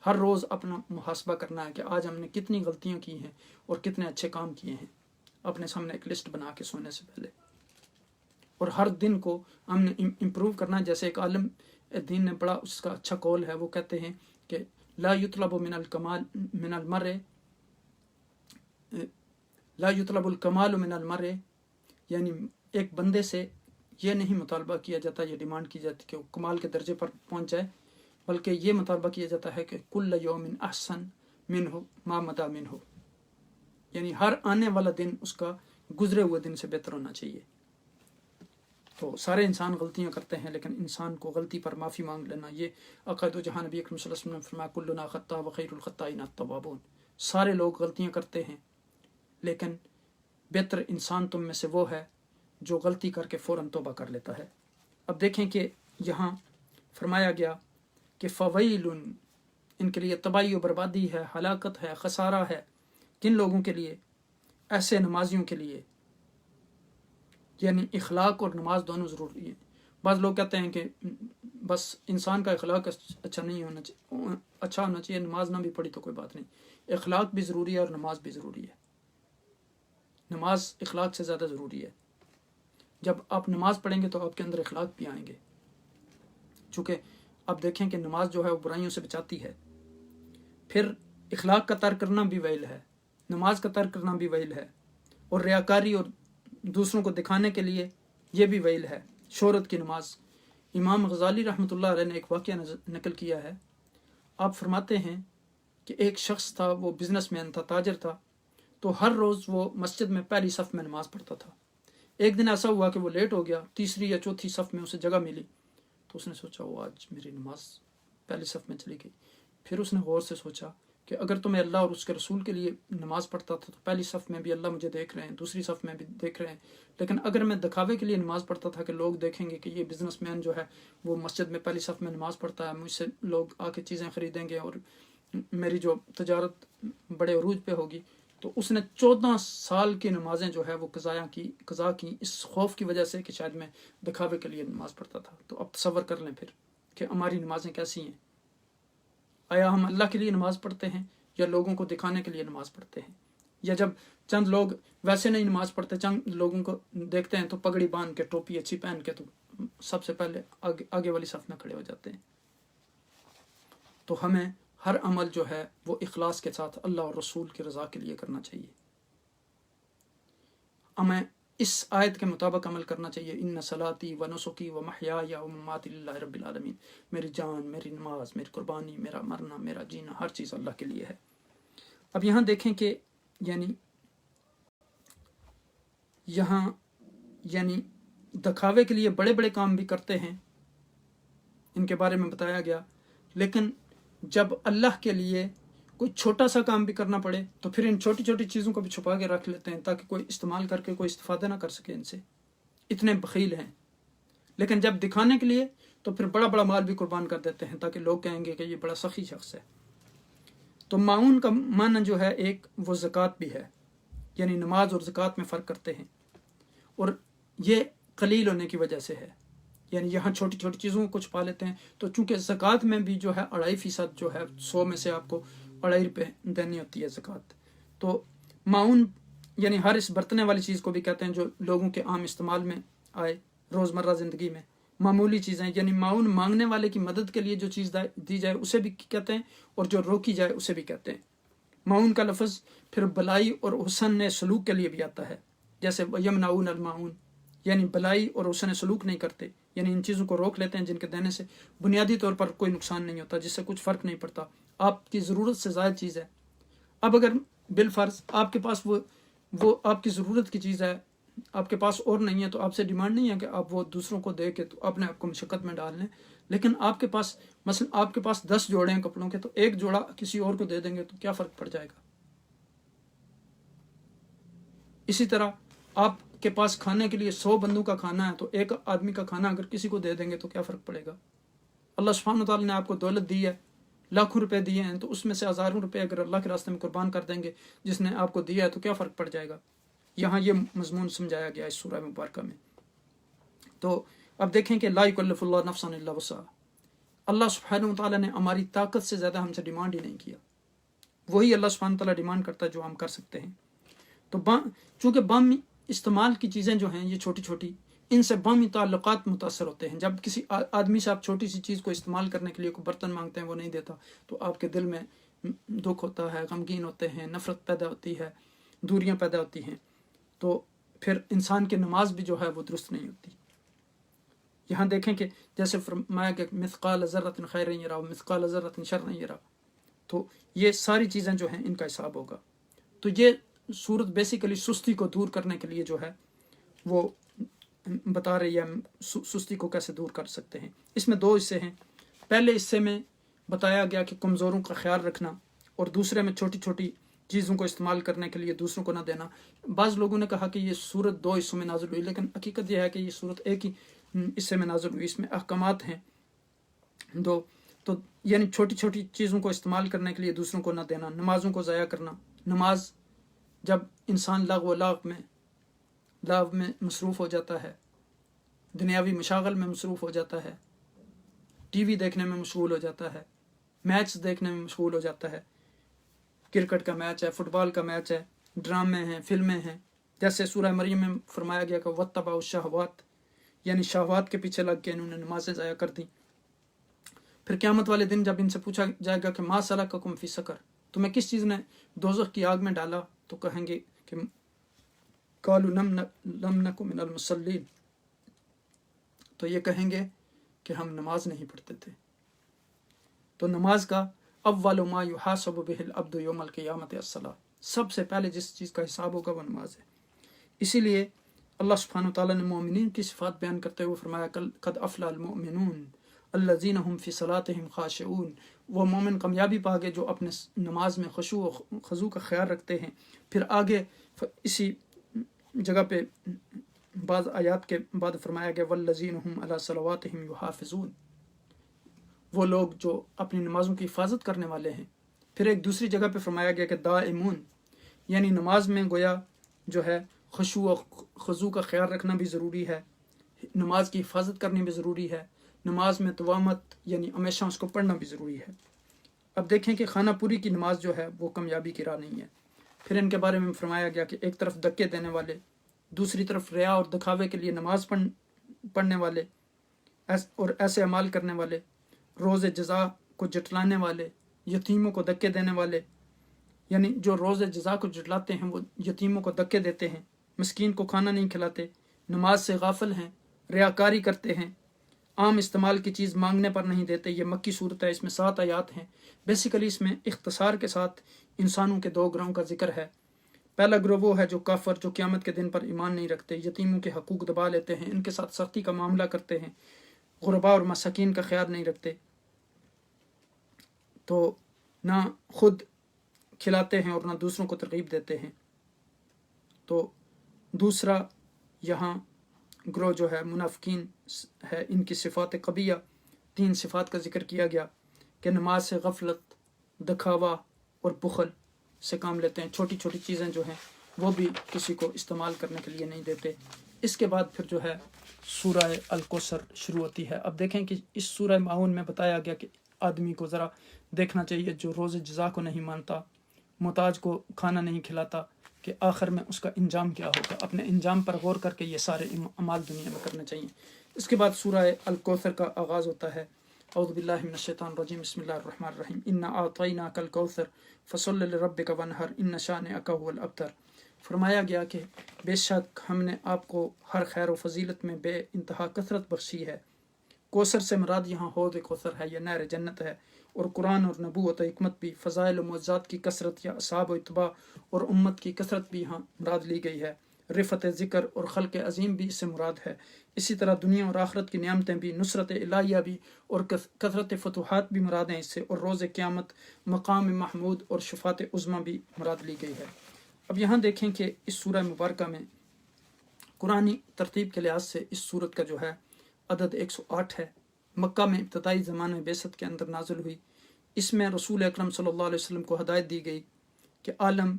ہر روز اپنا محاسبہ کرنا ہے کہ آج ہم نے کتنی غلطیاں کی ہیں اور کتنے اچھے کام کیے ہیں، اپنے سامنے ایک لسٹ بنا کے سونے سے پہلے، اور ہر دن کو ہم نے امپروو کرنا ہے۔ جیسے ایک عالم دین نے بڑا اس کا اچھا قول ہے، وہ کہتے ہیں کہ لا یطلب من المرء لا یطلب الکمال من المرء، یعنی ایک بندے سے یہ نہیں مطالبہ کیا جاتا، یہ ڈیمانڈ کی جاتی کہ وہ کمال کے درجے پر پہنچ جائے، بلکہ یہ مطالبہ کیا جاتا ہے کہ کل یوم احسن منہ ما مضی منہ، یعنی ہر آنے والا دن اس کا گزرے ہوئے دن سے بہتر ہونا چاہیے۔ تو سارے انسان غلطیاں کرتے ہیں، لیکن انسان کو غلطی پر معافی مانگ لینا، یہ عقائد و جہاں نبی اکرم صلی اللہ علیہ وسلم نے فرمایا کلنا خطاء وخیر الخطائین التوابون، سارے لوگ غلطیاں کرتے ہیں لیکن بہتر انسان تم میں سے وہ ہے جو غلطی کر کے فوراً توبہ کر لیتا ہے۔ اب دیکھیں کہ یہاں فرمایا گیا کہ فویل، ان کے لیے تباہی و بربادی ہے، ہلاکت ہے، خسارہ ہے، کن لوگوں کے لیے؟ ایسے نمازیوں کے لیے یعنی اخلاق اور نماز دونوں ضروری ہیں. بعض لوگ کہتے ہیں کہ بس انسان کا اخلاق اچھا نہیں ہونا چاہیے، اچھا ہونا چاہیے، نماز نہ بھی پڑھی تو کوئی بات نہیں. اخلاق بھی ضروری ہے اور نماز بھی ضروری ہے. نماز اخلاق سے زیادہ ضروری ہے. جب آپ نماز پڑھیں گے تو آپ کے اندر اخلاق بھی آئیں گے. چونکہ آپ دیکھیں کہ نماز جو ہے وہ برائیوں سے بچاتی ہے. پھر اخلاق کا ترک کرنا بھی ویل ہے، نماز کا ترک کرنا بھی ویل ہے، اور ریاکاری اور دوسروں کو دکھانے کے لیے یہ بھی ویل ہے. شہرت کی نماز. امام غزالی رحمۃ اللہ علیہ نے ایک واقعہ نقل کیا ہے. آپ فرماتے ہیں کہ ایک شخص تھا، وہ بزنس مین تھا، تاجر تھا، تو ہر روز وہ مسجد میں پہلی صف میں نماز پڑھتا تھا. ایک دن ایسا ہوا کہ وہ لیٹ ہو گیا، تیسری یا چوتھی صف میں اسے جگہ ملی، تو اس نے سوچا وہ آج میری نماز پہلی صف میں چلی گئی. پھر اس نے غور سے سوچا کہ اگر تو میں اللہ اور اس کے رسول کے لیے نماز پڑھتا تھا تو پہلی صف میں بھی اللہ مجھے دیکھ رہے ہیں، دوسری صف میں بھی دیکھ رہے ہیں، لیکن اگر میں دکھاوے کے لیے نماز پڑھتا تھا کہ لوگ دیکھیں گے کہ یہ بزنس مین جو ہے وہ مسجد میں پہلی صف میں نماز پڑھتا ہے، مجھ سے لوگ آ کے چیزیں خریدیں گے اور میری جو تجارت بڑے عروج پہ ہوگی، تو اس نے 14 سال کی نمازیں جو ہے وہ قضا کی اس خوف کی وجہ سے کہ شاید میں دکھاوے کے لیے نماز پڑھتا تھا. تو اب تصور کر لیں پھر کہ ہماری نمازیں کیسی ہیں. آیا ہم اللہ کے لیے نماز پڑھتے ہیں یا لوگوں کو دکھانے کے لیے نماز پڑھتے ہیں؟ یا جب چند لوگ ویسے نہیں نماز پڑھتے، چند لوگوں کو دیکھتے ہیں تو پگڑی باندھ کے، ٹوپی اچھی پہن کے، تو سب سے پہلے آگے والی صف میں کھڑے ہو جاتے ہیں. تو ہمیں ہر عمل جو ہے وہ اخلاص کے ساتھ اللہ اور رسول کی رضا کے لیے کرنا چاہیے. ہمیں اس آیت کے مطابق عمل کرنا چاہیے. ان صلاتی و نسکی و محیای و مماتی للہ رب العالمین. میری جان، میری نماز، میری قربانی، میرا مرنا، میرا جینا، ہر چیز اللہ کے لیے ہے. اب یہاں دیکھیں کہ یعنی دکھاوے کے لیے بڑے بڑے کام بھی کرتے ہیں، ان کے بارے میں بتایا گیا، لیکن جب اللہ کے لیے کوئی چھوٹا سا کام بھی کرنا پڑے تو پھر ان چھوٹی چھوٹی چیزوں کو بھی چھپا کے رکھ لیتے ہیں تاکہ کوئی استعمال کر کے کوئی استفادہ نہ کر سکے ان سے. اتنے بخیل ہیں. لیکن جب دکھانے کے لیے تو پھر بڑا بڑا مال بھی قربان کر دیتے ہیں تاکہ لوگ کہیں گے کہ یہ بڑا سخی شخص ہے. تو معاون کا معنی جو ہے ایک وہ زکوٰۃ بھی ہے، یعنی نماز اور زکوٰۃ میں فرق کرتے ہیں، اور یہ قلیل ہونے کی وجہ سے ہے. یعنی یہاں چھوٹی چھوٹی چیزوں کو چھپا لیتے ہیں. تو چونکہ زکوٰۃ میں بھی جو ہے 2.5% جو ہے 100 میں سے آپ کو 2.5 روپے دینی ہوتی ہے زکوٰۃ. تو معاون یعنی ہر اس برتنے والی چیز کو بھی کہتے ہیں جو لوگوں کے عام استعمال میں آئے روزمرہ زندگی میں، معمولی چیزیں. یعنی معاون مانگنے والے کی مدد کے لیے جو چیز دی جائے اسے بھی کہتے ہیں، اور جو روکی جائے اسے بھی کہتے ہیں. معاون کا لفظ پھر بلائی اور حسن سلوک کے لیے بھی آتا ہے، جیسے یمنعون المعون، یعنی بلائی اور حسن سلوک نہیں کرتے، یعنی ان چیزوں کو روک لیتے ہیں جن کے دینے سے بنیادی طور پر کوئی نقصان نہیں ہوتا، جس سے کچھ فرق نہیں پڑتا، آپ کی ضرورت سے زائد چیز ہے. اب اگر بالفرض آپ کے پاس وہ آپ کی ضرورت کی چیز ہے، آپ کے پاس اور نہیں ہے، تو آپ سے ڈیمانڈ نہیں ہے کہ آپ وہ دوسروں کو دے کے تو اپنے آپ کو مشقت میں ڈال لیں. لیکن آپ کے پاس مثلا آپ کے پاس 10 جوڑے ہیں کپڑوں کے، تو ایک جوڑا کسی اور کو دے دیں گے تو کیا فرق پڑ جائے گا. اسی طرح آپ کے پاس کھانے کے لیے 100 بندوں کا کھانا ہے، تو ایک آدمی کا کھانا اگر کسی کو دے دیں گے تو کیا فرق پڑے گا. اللہ سبحانہ وتعالی نے آپ کو دولت دی ہے، لاکھوں روپے دیے ہیں، تو اس میں سے ہزاروں روپے اگر اللہ کے راستے میں قربان کر دیں گے جس نے آپ کو دیا ہے تو کیا فرق پڑ جائے گا. یہاں یہ مضمون سمجھایا گیا اس سورہ مبارکہ میں. تو اب دیکھیں کہ لا یکلف اللہ نفسا الا وسعها. اللہ سبحانہ وتعالی نے ہماری طاقت سے زیادہ ہم سے ڈیمانڈ ہی نہیں کیا. وہی اللہ سبحانہ وتعالی ڈیمانڈ کرتا ہے جو ہم کر سکتے ہیں. تو چونکہ باہمی استعمال کی چیزیں جو ہیں یہ چھوٹی چھوٹی، ان سے باہمی تعلقات متاثر ہوتے ہیں. جب کسی آدمی سے آپ چھوٹی سی چیز کو استعمال کرنے کے لیے کوئی برتن مانگتے ہیں، وہ نہیں دیتا، تو آپ کے دل میں دکھ ہوتا ہے، غمگین ہوتے ہیں، نفرت پیدا ہوتی ہے، دوریاں پیدا ہوتی ہیں. تو پھر انسان کی نماز بھی جو ہے وہ درست نہیں ہوتی. یہاں دیکھیں کہ جیسے فرمایا کہ مثقال ذرۃ خیر یرا مثقال ذرۃ شر یرا، تو یہ ساری چیزیں جو ہیں ان کا حساب ہوگا. تو یہ صورت بیسیکلی سستی کو دور کرنے کے لیے جو ہے وہ بتا رہی ہے سستی کو کیسے دور کر سکتے ہیں. اس میں 2 حصے ہیں. پہلے حصے میں بتایا گیا کہ کمزوروں کا خیال رکھنا، اور دوسرے میں چھوٹی چھوٹی چیزوں کو استعمال کرنے کے لیے دوسروں کو نہ دینا. بعض لوگوں نے کہا کہ یہ صورت 2 حصوں میں نازل ہوئی، لیکن حقیقت یہ ہے کہ یہ صورت ایک ہی حصے میں نازل ہوئی. اس میں احکامات ہیں 2. تو یعنی چھوٹی چھوٹی چیزوں کو استعمال کرنے کے لیے دوسروں کو نہ دینا، نمازوں کو ضائع کرنا. نماز جب انسان لغو و لاغ میں لاو میں مصروف ہو جاتا ہے، دنیاوی مشاغل میں مصروف ہو جاتا ہے، ٹی وی دیکھنے میں مشغول ہو جاتا ہے، میچ دیکھنے میں مشغول ہو جاتا ہے، کرکٹ کا میچ ہے، فٹ بال کا میچ ہے، ڈرامے ہیں، فلمیں ہیں، جیسے سورہ مریم میں فرمایا گیا کہ وَاتَّبَعُوا الشَّهَوَاتِ، یعنی شہوات کے پیچھے لگ کے انہوں نے نمازیں ضائع کر دیں۔ پھر قیامت والے دن جب ان سے پوچھا جائے گا کہ ما سلککم فی سقر، تمہیں کس چیز نے دوزخ کی آگ میں ڈالا، تو کہیں گے کہ قالوا لم نک من المصلین، تو یہ کہیں گے کہ ہم نماز نہیں پڑھتے تھے۔ تو نماز کا اول ما یحاسب به العبد یوم القیامت الصلاۃ، سب سے پہلے جس چیز کا حساب ہوگا وہ نماز ہے۔ اسی لیے اللہ سبحانہ وتعالیٰ نے مومنین کی صفات بیان کرتے ہوئے فرمایا قد افلح المؤمنون الذین هم فی صلاتهم خاشعون، وہ مومن کامیابی پا گئے جو اپنے نماز میں خشوع و خضوع کا خیال رکھتے ہیں۔ پھر آگے اسی جگہ پہ بعض آیات کے بعد فرمایا گیا والذین هم علی صلواتهم یحافظون، وہ لوگ جو اپنی نمازوں کی حفاظت کرنے والے ہیں۔ پھر ایک دوسری جگہ پہ فرمایا گیا کہ دائمون، یعنی نماز میں گویا جو ہے خشوع و خضوع کا خیال رکھنا بھی ضروری ہے، نماز کی حفاظت کرنی بھی ضروری ہے، نماز میں توامت یعنی ہمیشہ اس کو پڑھنا بھی ضروری ہے۔ اب دیکھیں کہ خانہ پوری کی نماز جو ہے وہ کامیابی کی راہ نہیں ہے۔ پھر ان کے بارے میں فرمایا گیا کہ ایک طرف دھکے دینے والے، دوسری طرف ریا اور دکھاوے کے لیے نماز پڑھنے والے اور ایسے اعمال کرنے والے، روز جزا کو جٹلانے والے، یتیموں کو دھکے دینے والے، یعنی جو روز جزا کو جٹلاتے ہیں وہ یتیموں کو دھکے دیتے ہیں، مسکین کو کھانا نہیں کھلاتے، نماز سے غافل ہیں، ریاکاری کرتے ہیں، عام استعمال کی چیز مانگنے پر نہیں دیتے۔ یہ مکی صورت ہے، اس میں 7 آیات ہیں۔ بیسیکلی اس میں اختصار کے ساتھ انسانوں کے 2 گروہوں کا ذکر ہے۔ پہلا گروہ وہ ہے جو کافر، جو قیامت کے دن پر ایمان نہیں رکھتے، یتیموں کے حقوق دبا لیتے ہیں، ان کے ساتھ سختی کا معاملہ کرتے ہیں، غرباء اور مساکین کا خیال نہیں رکھتے، تو نہ خود کھلاتے ہیں اور نہ دوسروں کو ترغیب دیتے ہیں۔ تو دوسرا یہاں گروہ جو ہے منافقین ہے، ان کی صفات قبیح، 3 صفات کا ذکر کیا گیا کہ نماز سے غفلت، دکھاوا اور بخل سے کام لیتے ہیں، چھوٹی چھوٹی چیزیں جو ہیں وہ بھی کسی کو استعمال کرنے کے لیے نہیں دیتے۔ اس کے بعد پھر جو ہے سورہ الکوثر شروع ہوتی ہے۔ اب دیکھیں کہ اس سورہ معاون میں بتایا گیا کہ آدمی کو ذرا دیکھنا چاہیے جو روز جزا کو نہیں مانتا، محتاج کو کھانا نہیں کھلاتا، کہ آخر میں اس کا انجام کیا ہوگا۔ اپنے انجام پر غور کر کے یہ سارے اعمال دنیا میں کرنے چاہیے۔ اس کے بعد سورہ الکوثر کا آغاز ہوتا ہے۔ اعوذ باللہ من الشیطان الرجیم، بسم اللہ الرحمن الرحیم، انا اعطیناک الکوثر فصل لربک وانحر ان شانئک هو الابتر۔ فرمایا گیا کہ بے شک ہم نے آپ کو ہر خیر و فضیلت میں بے انتہا کثرت بخشی ہے۔ کوثر سے مراد یہاں حوض کوثر ہے، یہ نہر جنت ہے۔ اور قرآن اور نبوت و حکمت بھی، فضائل و معجزات کی کثرت یا اصحاب و اتباع اور امت کی کثرت بھی یہاں مراد لی گئی ہے۔ رفت ذکر اور خلق عظیم بھی اس سے مراد ہے۔ اسی طرح دنیا اور آخرت کی نعمتیں بھی، نصرت الہیہ بھی اور کثرت فتوحات بھی مراد ہیں اس سے، اور روز قیامت، مقام محمود اور شفاعت عظمی بھی مراد لی گئی ہے۔ اب یہاں دیکھیں کہ اس سورہ مبارکہ میں قرآنی ترتیب کے لحاظ سے اس سورت کا جو ہے عدد 108 ہے۔ مکہ میں ابتدائی زمانے بیست کے اندر نازل ہوئی۔ اس میں رسول اکرم صلی اللہ علیہ وسلم کو ہدایت دی گئی کہ عالم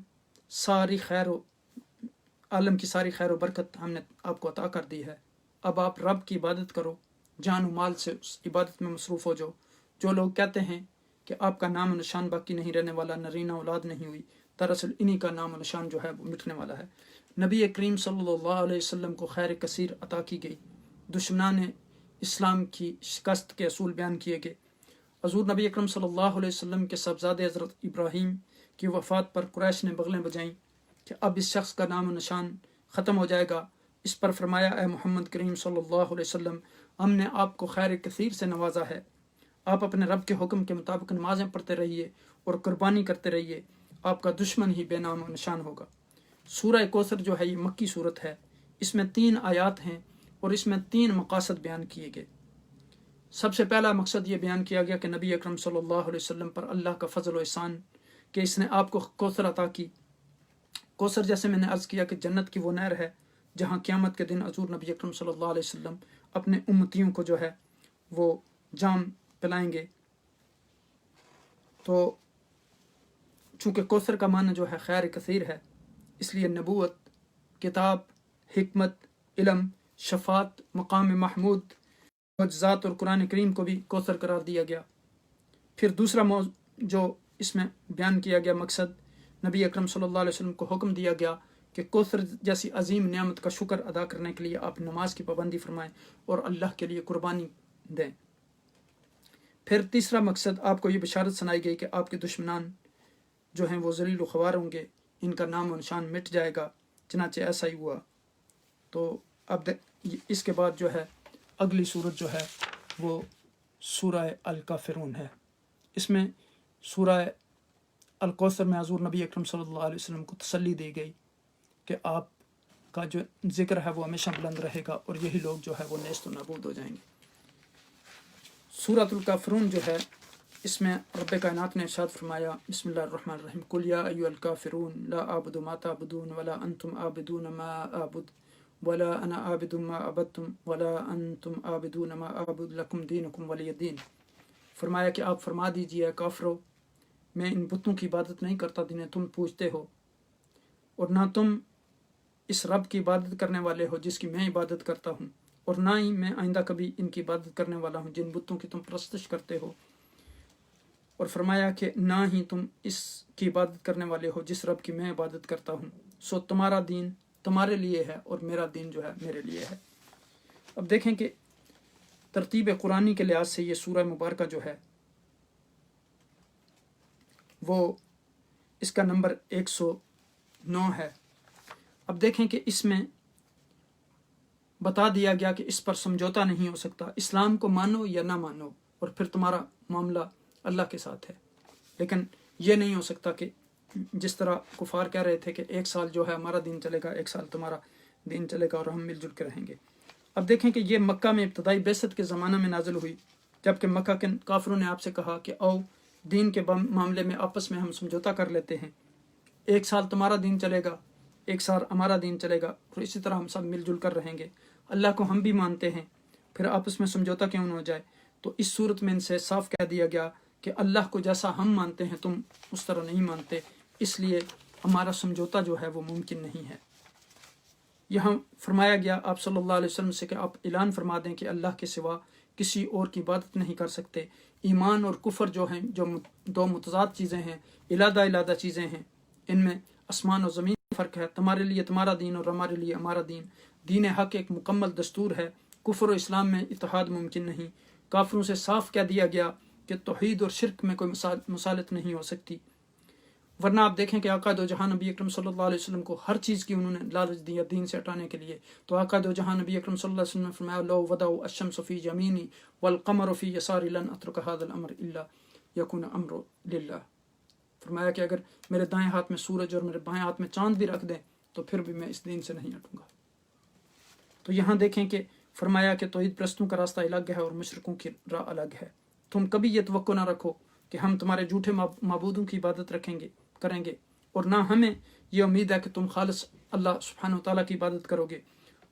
کی ساری خیر و برکت ہم نے آپ کو عطا کر دی ہے، اب آپ رب کی عبادت کرو، جان و مال سے اس عبادت میں مصروف ہو جاؤ۔ جو لوگ کہتے ہیں کہ آپ کا نام و نشان باقی نہیں رہنے والا، نرینہ اولاد نہیں ہوئی، دراصل انہی کا نام و نشان جو ہے وہ مٹنے والا ہے۔ نبی کریم صلی اللہ علیہ وسلم کو خیر کثیر عطا کی گئی، دشمنان اسلام کی شکست کے اصول بیان کیے گئے۔ حضور نبی اکرم صلی اللہ علیہ وسلم کے صاحبزادے حضرت ابراہیم کی وفات پر قریش نے بغلیں بجائیں کہ اب اس شخص کا نام و نشان ختم ہو جائے گا۔ اس پر فرمایا اے محمد کریم صلی اللہ علیہ وسلم، ہم نے آپ کو خیر کثیر سے نوازا ہے، آپ اپنے رب کے حکم کے مطابق نمازیں پڑھتے رہیے اور قربانی کرتے رہیے، آپ کا دشمن ہی بے نام و نشان ہوگا۔ سورہ کوثر جو ہے یہ مکی صورت ہے، اس میں 3 آیات ہیں اور اس میں 3 مقاصد بیان کیے گئے۔ سب سے پہلا مقصد یہ بیان کیا گیا کہ نبی اکرم صلی اللہ علیہ وسلم پر اللہ کا فضل و احسان کہ اس نے آپ کو کوثر عطا کی۔ کوثر جیسے میں نے عرض کیا کہ جنت کی وہ نہر ہے جہاں قیامت کے دن حضور نبی اکرم صلی اللہ علیہ وسلم اپنے امتیوں کو جو ہے وہ جام پلائیں گے۔ تو چونکہ کوثر کا معنی جو ہے خیر کثیر ہے، اس لیے نبوت، کتاب، حکمت، علم، شفاعت، مقام محمود، معجزات اور قرآن کریم کو بھی کوثر قرار دیا گیا۔ پھر دوسرا جو اس میں بیان کیا گیا مقصد، نبی اکرم صلی اللہ علیہ وسلم کو حکم دیا گیا کہ کوثر جیسی عظیم نعمت کا شکر ادا کرنے کے لیے آپ نماز کی پابندی فرمائیں اور اللہ کے لیے قربانی دیں۔ پھر تیسرا مقصد، آپ کو یہ بشارت سنائی گئی کہ آپ کے دشمنان جو ہیں وہ ذلیل و خوار ہوں گے، ان کا نام و نشان مٹ جائے گا، چنانچہ ایسا ہی ہوا۔ تو اب اس کے بعد جو ہے اگلی صورت جو ہے وہ سورہ الکافرون ہے۔ اس میں سورہ الکوثر میں حضور نبی اکرم صلی اللہ علیہ وسلم کو تسلی دی گئی کہ آپ کا جو ذکر ہے وہ ہمیشہ بلند رہے گا اور یہی لوگ جو ہے وہ نیست و نابود ہو جائیں گے۔ سورۃ الکافرون جو ہے، اس میں رب کائنات نے ارشاد فرمایا، بسم اللہ الرحمن الرحیم، قل یا ایھا الکافرون لا اعبد ما تعبدون ولا انتم عابدون ما اعبد ولا انا عابد ما عبدتم ولا انتم عابدون ما اعبد لکم دینکم ولی دین۔ فرمایا کہ آپ فرما دیجئے کافرو، میں ان بتوں کی عبادت نہیں کرتا جنہیں تم پوجتے ہو، اور نہ تم اس رب کی عبادت کرنے والے ہو جس کی میں عبادت کرتا ہوں، اور نہ ہی میں آئندہ کبھی ان کی عبادت کرنے والا ہوں جن بتوں کی تم پرستش کرتے ہو۔ اور فرمایا کہ نہ ہی تم اس کی عبادت کرنے والے ہو جس رب کی میں عبادت کرتا ہوں، سو تمہارا دین تمہارے لیے ہے اور میرا دین جو ہے میرے لیے ہے۔ اب دیکھیں کہ ترتیب قرآنی کے لحاظ سے یہ سورہ مبارکہ جو ہے وہ اس کا نمبر 109 ہے۔ اب دیکھیں کہ اس میں بتا دیا گیا کہ اس پر سمجھوتا نہیں ہو سکتا، اسلام کو مانو یا نہ مانو، اور پھر تمہارا معاملہ اللہ کے ساتھ ہے۔ لیکن یہ نہیں ہو سکتا کہ جس طرح کفار کہہ رہے تھے کہ 1 سال جو ہے ہمارا دین چلے گا، 1 سال تمہارا دین چلے گا اور ہم مل جل کے رہیں گے۔ اب دیکھیں کہ یہ مکہ میں ابتدائی بعثت کے زمانہ میں نازل ہوئی، جبکہ مکہ کے کافروں نے آپ سے کہا کہ آؤ دین کے معاملے میں آپس میں ہم سمجھوتا کر لیتے ہیں، 1 سال تمہارا دین چلے گا، 1 سال ہمارا دین چلے گا، اور اسی طرح ہم سب مل جل کر رہیں گے، اللہ کو ہم بھی مانتے ہیں، پھر آپس میں سمجھوتا کیوں نہ ہو جائے۔ تو اس صورت میں ان سے صاف کہہ دیا گیا کہ اللہ کو جیسا ہم مانتے ہیں تم اس طرح نہیں مانتے، اس لیے ہمارا سمجھوتا جو ہے وہ ممکن نہیں ہے۔ یہاں فرمایا گیا آپ صلی اللہ علیہ وسلم سے کہ آپ اعلان فرما دیں کہ اللہ کے سوا کسی اور کی عبادت نہیں کر سکتے۔ ایمان اور کفر جو ہیں، جو 2 متضاد چیزیں ہیں، علیحدہ علیحدہ چیزیں ہیں، ان میں آسمان و زمین کا فرق ہے۔ تمہارے لیے تمہارا دین اور ہمارے لیے ہمارا دین۔ دین حق ایک مکمل دستور ہے، کفر و اسلام میں اتحاد ممکن نہیں۔ کافروں سے صاف کہہ دیا گیا کہ توحید اور شرک میں کوئی مصالحت نہیں ہو سکتی، ورنہ آپ دیکھیں کہ آقا دو جہاں نبی اکرم صلی اللہ علیہ وسلم کو ہر چیز کی انہوں نے لالچ دیا دین سے ہٹانے کے لیے۔ تو آقا دو جہاں نبی اکرم صلی اللہ علیہ وسلم نے فرمایا لو وضعوا الشمس فی یمینی والقمر فی یساری لن اترک هذا الامر الا یکون امر للہ۔ فرمایا کہ اگر میرے دائیں ہاتھ میں سورج اور میرے بائیں ہاتھ میں چاند بھی رکھ دیں تو پھر بھی میں اس دین سے نہیں ہٹوں گا۔ تو یہاں دیکھیں کہ فرمایا کہ توحید پرستوں کا راستہ الگ ہے اور مشرکوں کی راہ الگ ہے۔ تم کبھی یہ توقع نہ رکھو کہ ہم تمہارے جھوٹے معبودوں کی عبادت کریں گے، اور نہ ہمیں یہ امید ہے کہ تم خالص اللہ سبحانہ وتعالیٰ کی عبادت کرو گے۔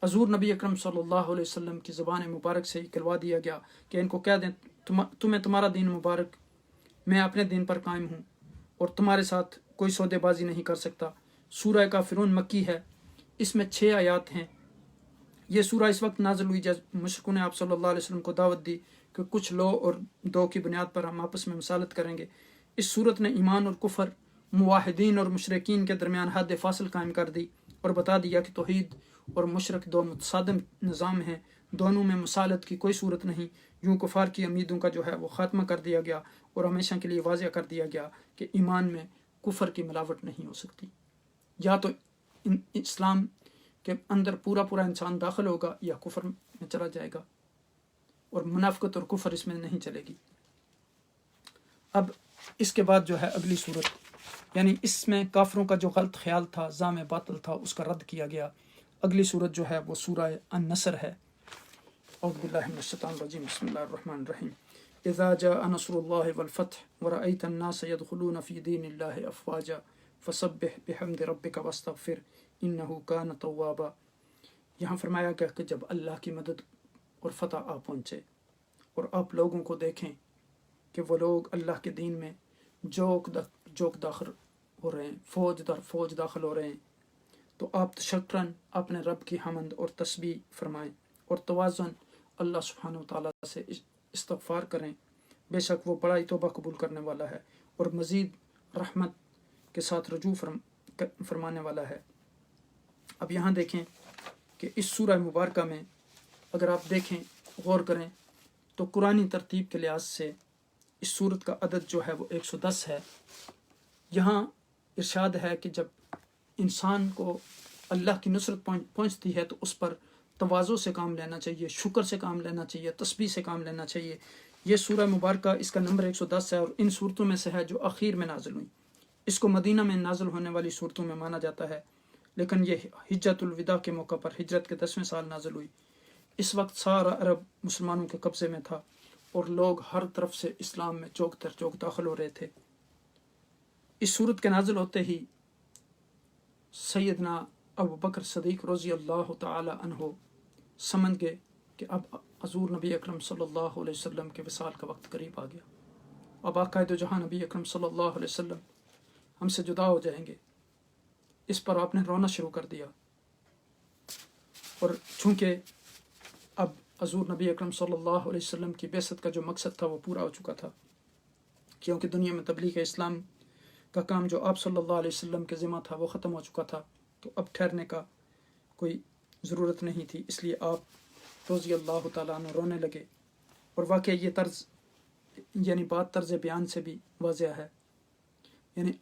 حضور نبی اکرم صلی اللہ علیہ وسلم کی زبان مبارک سے کہلوا دیا گیا کہ ان کو کہہ دیں تمہیں تمہارا دین مبارک، میں اپنے دین پر قائم ہوں اور تمہارے ساتھ کوئی سودے بازی نہیں کر سکتا۔ سورہ کافرون مکی ہے، اس میں 6 آیات ہیں۔ یہ سورہ اس وقت نازل ہوئی جب مشرکوں نے آپ صلی اللہ علیہ وسلم کو دعوت دی کہ کچھ لو اور دو کی بنیاد پر ہم آپس میں مصالحت کریں گے۔ اس صورت نے ایمان اور کفر، موحدین اور مشرکین کے درمیان حد فاصل قائم کر دی اور بتا دیا کہ توحید اور مشرک 2 متصادم نظام ہیں، دونوں میں مصالحت کی کوئی صورت نہیں۔ یوں کفار کی امیدوں کا جو ہے وہ خاتمہ کر دیا گیا اور ہمیشہ کے لیے واضح کر دیا گیا کہ ایمان میں کفر کی ملاوٹ نہیں ہو سکتی۔ یا تو اسلام کے اندر پورا انسان داخل ہوگا یا کفر میں چلا جائے گا، اور منافقت اور کفر اس میں نہیں چلے گی۔ اب اس کے بعد جو ہے اگلی صورت، یعنی اس میں کافروں کا جو غلط خیال تھا، زعم باطل تھا، اس کا رد کیا گیا۔ اگلی صورت جو ہے وہ سورہ النصر ہے۔ اعوذ باللہ من الشیطان الرجیم، بسم اللہ الرحمن الرحیم۔ اذا جاء نصر اللہ والفتح ورأيت الناس يدخلون في دين الله افواجا فسبح بحمد ربك واستغفر انه كان توابا۔ یہاں فرمایا گیا کہ جب اللہ کی مدد اور فتح آ پہنچے اور آپ لوگوں کو دیکھیں کہ وہ لوگ اللہ کے دین میں جوک داخل ہو رہے ہیں، فوج در فوج داخل ہو رہے ہیں، تو آپ تشکراً اپنے رب کی حمد اور تسبیح فرمائیں اور توازن اللہ سبحانہ و تعالیٰ سے استغفار کریں، بے شک وہ بڑا ہی توبہ قبول کرنے والا ہے اور مزید رحمت کے ساتھ رجوع فرمانے والا ہے۔ اب یہاں دیکھیں کہ اس سورہ مبارکہ میں اگر آپ دیکھیں غور کریں تو قرآنی ترتیب کے لحاظ سے اس سورت کا عدد جو ہے وہ 110 ہے۔ یہاں ارشاد ہے کہ جب انسان کو اللہ کی نصرت پہنچتی ہے تو اس پر تواضع سے کام لینا چاہیے، شکر سے کام لینا چاہیے، تسبیح سے کام لینا چاہیے۔ یہ سورہ مبارکہ اس کا نمبر 110 ہے اور ان صورتوں میں سے ہے جو آخر میں نازل ہوئی۔ اس کو مدینہ میں نازل ہونے والی صورتوں میں مانا جاتا ہے، لیکن یہ حجۃ الوداع کے موقع پر ہجرت کے 10ویں سال نازل ہوئی۔ اس وقت سارا عرب مسلمانوں کے قبضے میں تھا اور لوگ ہر طرف سے اسلام میں چوک در چوک داخل ہو رہے تھے۔ اس صورت کے نازل ہوتے ہی سیدنا ابو بکر صدیق رضی اللہ تعالی عنہ سمجھ گئے کہ اب حضور نبی اکرم صلی اللہ علیہ وسلم کے وصال کا وقت قریب آ گیا، اب آقا دو جہاں نبی اکرم صلی اللہ علیہ وسلم ہم سے جدا ہو جائیں گے۔ اس پر آپ نے رونا شروع کر دیا، اور چونکہ اب حضور نبی اکرم صلی اللہ علیہ وسلم کی بعثت کا جو مقصد تھا وہ پورا ہو چکا تھا، کیونکہ دنیا میں تبلیغ اسلام کا کام جو آپ صلی اللہ علیہ وسلم کے ذمہ تھا وہ ختم ہو چکا تھا، تو اب ٹھہرنے کا کوئی ضرورت نہیں تھی۔ اس لیے آپ رضی اللہ تعالیٰ عنہ رونے لگے، اور واقعی یہ طرز یعنی بات طرز بیان سے بھی واضح ہے، یعنی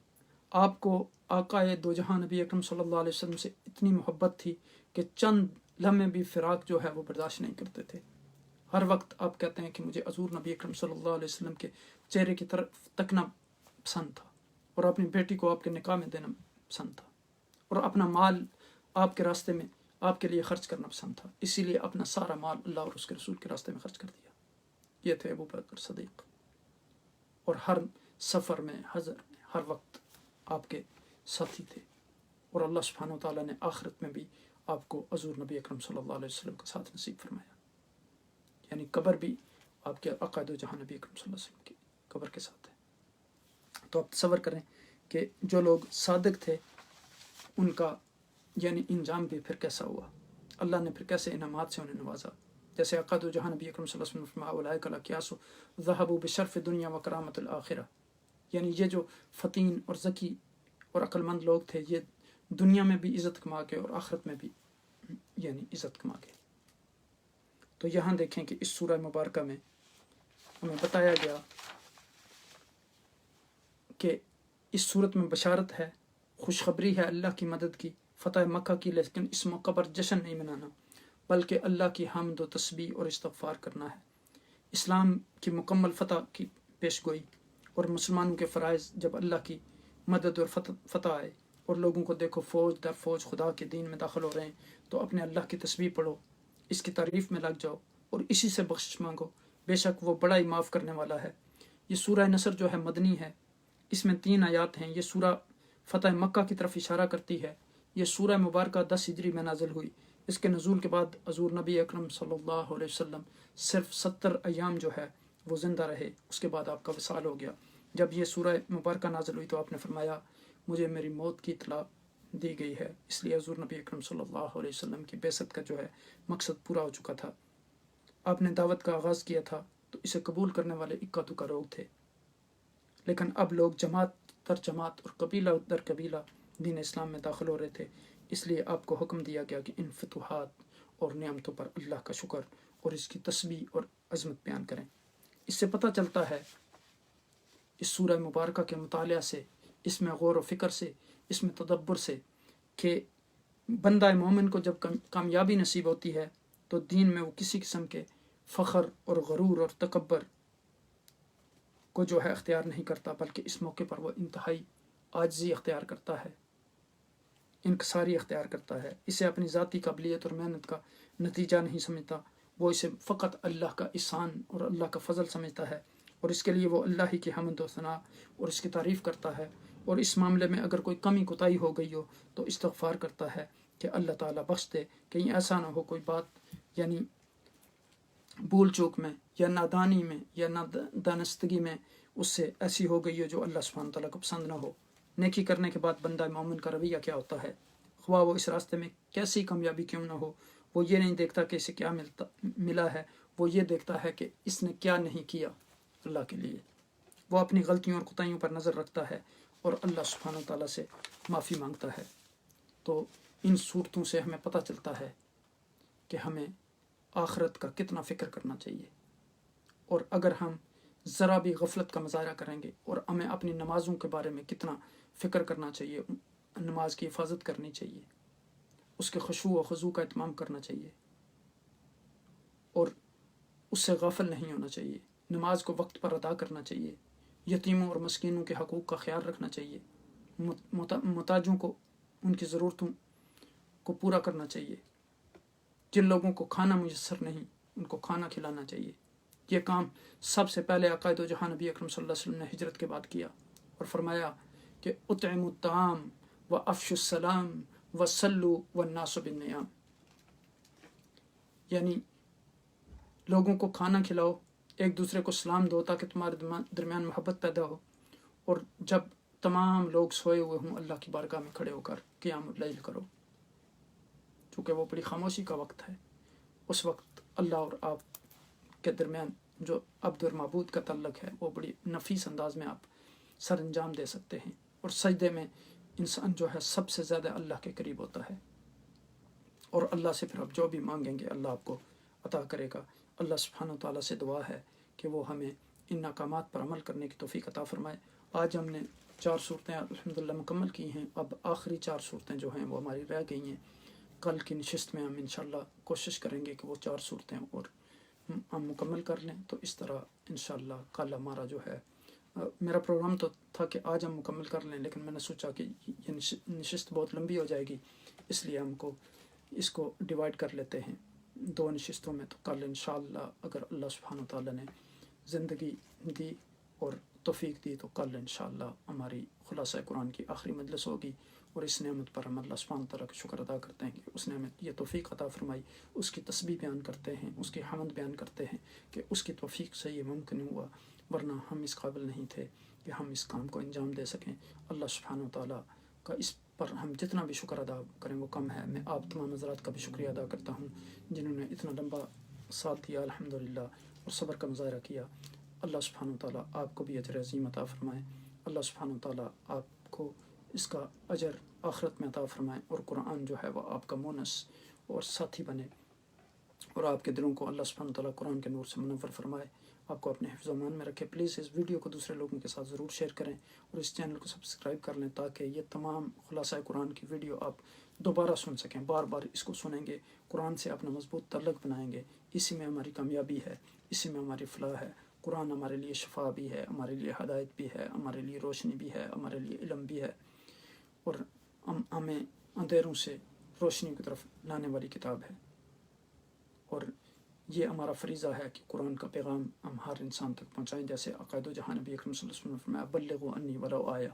آپ کو آقا دو جہاں نبی اکرم صلی اللہ علیہ وسلم سے اتنی محبت تھی کہ چند لمحے بھی فراق جو ہے وہ برداشت نہیں کرتے تھے۔ ہر وقت آپ کہتے ہیں کہ مجھے حضور نبی اکرم صلی اللہ علیہ وسلم کے چہرے کی طرف تکنا پسند تھا، اور اپنی بیٹی کو آپ کے نکاح میں دینا پسند تھا، اور اپنا مال آپ کے راستے میں آپ کے لیے خرچ کرنا پسند تھا، اسی لیے اپنا سارا مال اللہ اور اس کے رسول کے راستے میں خرچ کر دیا۔ یہ تھے ابو بکر صدیق، اور ہر سفر میں حضر میں ہر وقت آپ کے ساتھی تھے، اور اللہ سبحانہ و تعالیٰ نے آخرت میں بھی آپ کو حضور نبی اکرم صلی اللہ علیہ وسلم کا ساتھ نصیب فرمایا، یعنی قبر بھی آپ کے آقا دو جہاں نبی اکرم صلی اللہ علیہ وسلم کی قبر کے ساتھ ہے۔ تو آپ تصور کریں کہ جو لوگ صادق تھے ان کا یعنی انجام بھی پھر کیسا ہوا، اللہ نے پھر کیسے انعامات سے انہیں نوازا۔ جیسے آقا دو جہاں نبی اکرم صلی اللہ علیہ وسلم فرمایا اولئک الاکیاس ذهبوا بشرف دنیا و کرامت الآخرہ، یعنی یہ جو فطین اور ذکی اور عقل مند لوگ تھے یہ دنیا میں بھی عزت کما کے اور آخرت میں بھی یعنی عزت کما کے۔ تو یہاں دیکھیں کہ اس سورہ مبارکہ میں ہمیں بتایا گیا کہ اس صورت میں بشارت ہے، خوشخبری ہے اللہ کی مدد کی، فتح مکہ کی، لیکن اس موقع پر جشن نہیں منانا بلکہ اللہ کی حمد و تسبیح اور استغفار کرنا ہے۔ اسلام کی مکمل فتح کی پیش گوئی اور مسلمانوں کے فرائض، جب اللہ کی مدد اور فتح آئے اور لوگوں کو دیکھو فوج در فوج خدا کے دین میں داخل ہو رہے ہیں، تو اپنے اللہ کی تسبیح پڑھو، اس کی تعریف میں لگ جاؤ اور اسی سے بخشش مانگو، بے شک وہ بڑا ہی معاف کرنے والا ہے۔ یہ سورہ نصر جو ہے مدنی ہے، اس میں 3 آیات ہیں۔ یہ سورہ فتح مکہ کی طرف اشارہ کرتی ہے۔ یہ سورہ مبارکہ 10 ہجری میں نازل ہوئی۔ اس کے نزول کے بعد حضور نبی اکرم صلی اللہ علیہ وسلم صرف 70 ایام جو ہے وہ زندہ رہے، اس کے بعد آپ کا وصال ہو گیا۔ جب یہ سورہ مبارکہ نازل ہوئی تو آپ نے فرمایا مجھے میری موت کی اطلاع دی گئی ہے، اس لیے حضور نبی اکرم صلی اللہ علیہ وسلم کی بعثت کا جو ہے مقصد پورا ہو چکا تھا۔ آپ نے دعوت کا آغاز کیا تھا تو اسے قبول کرنے والے اکا دکا لوگ تھے، لیکن اب لوگ جماعت در جماعت اور قبیلہ در قبیلہ دین اسلام میں داخل ہو رہے تھے، اس لیے آپ کو حکم دیا گیا کہ ان فتوحات اور نعمتوں پر اللہ کا شکر اور اس کی تسبیح اور عظمت بیان کریں۔ اس سے پتہ چلتا ہے اس سورہ مبارکہ کے مطالعہ سے، اس میں غور و فکر سے، اس میں تدبر سے، کہ بندہ مومن کو جب کامیابی نصیب ہوتی ہے تو دین میں وہ کسی قسم کے فخر اور غرور اور تکبر کو جو ہے اختیار نہیں کرتا، بلکہ اس موقع پر وہ انتہائی عاجزی اختیار کرتا ہے، انکساری اختیار کرتا ہے، اسے اپنی ذاتی قابلیت اور محنت کا نتیجہ نہیں سمجھتا، وہ اسے فقط اللہ کا احسان اور اللہ کا فضل سمجھتا ہے، اور اس کے لیے وہ اللہ ہی کی حمد و ثنا اور اس کی تعریف کرتا ہے، اور اس معاملے میں اگر کوئی کمی کوتاہی ہو گئی ہو تو استغفار کرتا ہے کہ اللہ تعالیٰ بخش دے، کہیں ایسا نہ ہو کوئی بات یعنی بھول چوک میں یا نادانی میں یا نادانستگی میں اس سے ایسی ہو گئی ہو جو اللہ سبحانہ تعالیٰ کو پسند نہ ہو۔ نیکی کرنے کے بعد بندہ مومن کا رویہ کیا ہوتا ہے؟ خواہ وہ اس راستے میں کیسی کامیابی کیوں نہ ہو، وہ یہ نہیں دیکھتا کہ اسے کیا ملا ہے، وہ یہ دیکھتا ہے کہ اس نے کیا نہیں کیا اللہ کے لیے۔ وہ اپنی غلطیوں اور کوتاہیوں پر نظر رکھتا ہے اور اللہ سبحانہ تعالیٰ سے معافی مانگتا ہے۔ تو ان صورتوں سے ہمیں پتہ چلتا ہے کہ ہمیں آخرت کا کتنا فکر کرنا چاہیے، اور اگر ہم ذرا بھی غفلت کا مظاہرہ کریں گے، اور ہمیں اپنی نمازوں کے بارے میں کتنا فکر کرنا چاہیے، نماز کی حفاظت کرنی چاہیے، اس کے خشوع و خضوع کا اہتمام کرنا چاہیے، اور اس سے غافل نہیں ہونا چاہیے، نماز کو وقت پر ادا کرنا چاہیے، یتیموں اور مسکینوں کے حقوق کا خیال رکھنا چاہیے، محتاجوں کو ان کی ضرورتوں کو پورا کرنا چاہیے، جن لوگوں کو کھانا میسر نہیں ان کو کھانا کھلانا چاہیے۔ یہ کام سب سے پہلے عقائد و جہاں نبی اکرم صلی اللہ علیہ وسلم نے ہجرت کے بعد کیا، اور فرمایا کہ اطعموا الطعام وافشوا السلام وصلوا والناس بالنیام، یعنی لوگوں کو کھانا کھلاؤ، ایک دوسرے کو سلام دو تاکہ تمہارے درمیان محبت پیدا ہو، اور جب تمام لوگ سوئے ہوئے ہوں اللہ کی بارگاہ میں کھڑے ہو کر قیام اللیل کرو، چونکہ وہ بڑی خاموشی کا وقت ہے۔ اس وقت اللہ اور آپ کے درمیان جو عبد اور معبود کا تعلق ہے وہ بڑی نفیس انداز میں آپ سر انجام دے سکتے ہیں، اور سجدے میں انسان جو ہے سب سے زیادہ اللہ کے قریب ہوتا ہے، اور اللہ سے پھر آپ جو بھی مانگیں گے اللہ آپ کو عطا کرے گا۔ اللہ سبحانہ وتعالیٰ سے دعا ہے کہ وہ ہمیں ان احکامات پر عمل کرنے کی توفیق عطا فرمائے۔ آج ہم نے 4 صورتیں الحمدللہ مکمل کی ہیں، اب آخری 4 صورتیں جو ہیں وہ ہماری رہ گئی ہیں۔ کل کی نشست میں ہم انشاءاللہ کوشش کریں گے کہ وہ 4 صورتیں اور ہم مکمل کر لیں، تو اس طرح انشاءاللہ کل ہمارا جو ہے میرا پروگرام تو تھا کہ آج ہم مکمل کر لیں، لیکن میں نے سوچا کہ یہ نشست بہت لمبی ہو جائے گی، اس لیے ہم کو اس کو ڈیوائڈ کر لیتے ہیں 2 نشستوں میں۔ تو کل انشاءاللہ اگر اللہ سبحانہ وتعالیٰ نے زندگی دی اور توفیق دی تو کل انشاءاللہ ہماری خلاصہ قرآن کی آخری مجلس ہوگی، اور اس نعمت پر ہم اللہ سبحانہ تعالیٰ کا شکر ادا کرتے ہیں کہ اس نے ہمیں یہ توفیق عطا فرمائی، اس کی تسبیح بیان کرتے ہیں، اس کی حمد بیان کرتے ہیں کہ اس کی توفیق سے یہ ممکن ہوا، ورنہ ہم اس قابل نہیں تھے کہ ہم اس کام کو انجام دے سکیں۔ اللہ سبحانہ تعالیٰ کا اس پر ہم جتنا بھی شکر ادا کریں وہ کم ہے۔ میں آپ تمام حضرات کا بھی شکریہ ادا کرتا ہوں جنہوں نے اتنا لمبا ساتھ دیا الحمدللہ اور صبر کا مظاہرہ کیا۔ اللہ سبحانہ تعالیٰ آپ کو بھی اجر عظیم عطا فرمائے۔ اللہ سبحانہ تعالیٰ آپ کو اس کا اجر آخرت میں عطا فرمائے، اور قرآن جو ہے وہ آپ کا مونس اور ساتھی بنے، اور آپ کے دلوں کو اللہ سبحانہ تعالیٰ قرآن کے نور سے منور فرمائے، آپ کو اپنے حفظ و امان میں رکھے۔ پلیز اس ویڈیو کو دوسرے لوگوں کے ساتھ ضرور شیئر کریں، اور اس چینل کو سبسکرائب کر لیں تاکہ یہ تمام خلاصہ قرآن کی ویڈیو آپ دوبارہ سن سکیں، بار بار اس کو سنیں گے، قرآن سے اپنا مضبوط تعلق بنائیں گے۔ اسی میں ہماری کامیابی ہے، اسی میں ہماری فلاح ہے۔ قرآن ہمارے لیے شفا بھی ہے، ہمارے لیے ہدایت بھی ہے، ہمارے لیے روشنی بھی ہے، ہمارے لیے علم بھی ہے، اور ہمیں اندھیروں سے روشنی کی طرف لانے والی کتاب ہے۔ اور یہ ہمارا فریضہ ہے کہ قرآن کا پیغام ہم ہر انسان تک پہنچائیں، جیسے عقائد و جہاں نبی اکرم صلی اللہ علیہ وسلم نے فرمایا بلغوا انی ولو آیا،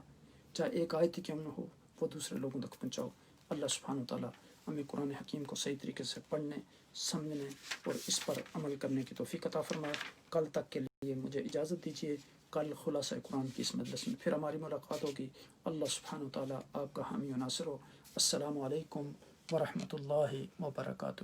چاہے ایک آیت ہی کیوں نہ ہو وہ دوسرے لوگوں تک پہنچاؤ۔ اللہ سبحانہ تعالیٰ ہمیں قرآن حکیم کو صحیح طریقے سے پڑھنے، سمجھنے اور اس پر عمل کرنے کی توفیق عطا فرمائے۔ کل تک کے لیے مجھے اجازت دیجیے، کل خلاصہ قرآن کی اس مجلس میں پھر ہماری ملاقات ہوگی۔ اللہ سبحانہ تعالیٰ آپ کا حامی و ناصر ہو۔ السلام علیکم ورحمۃ اللہ وبرکاتہ۔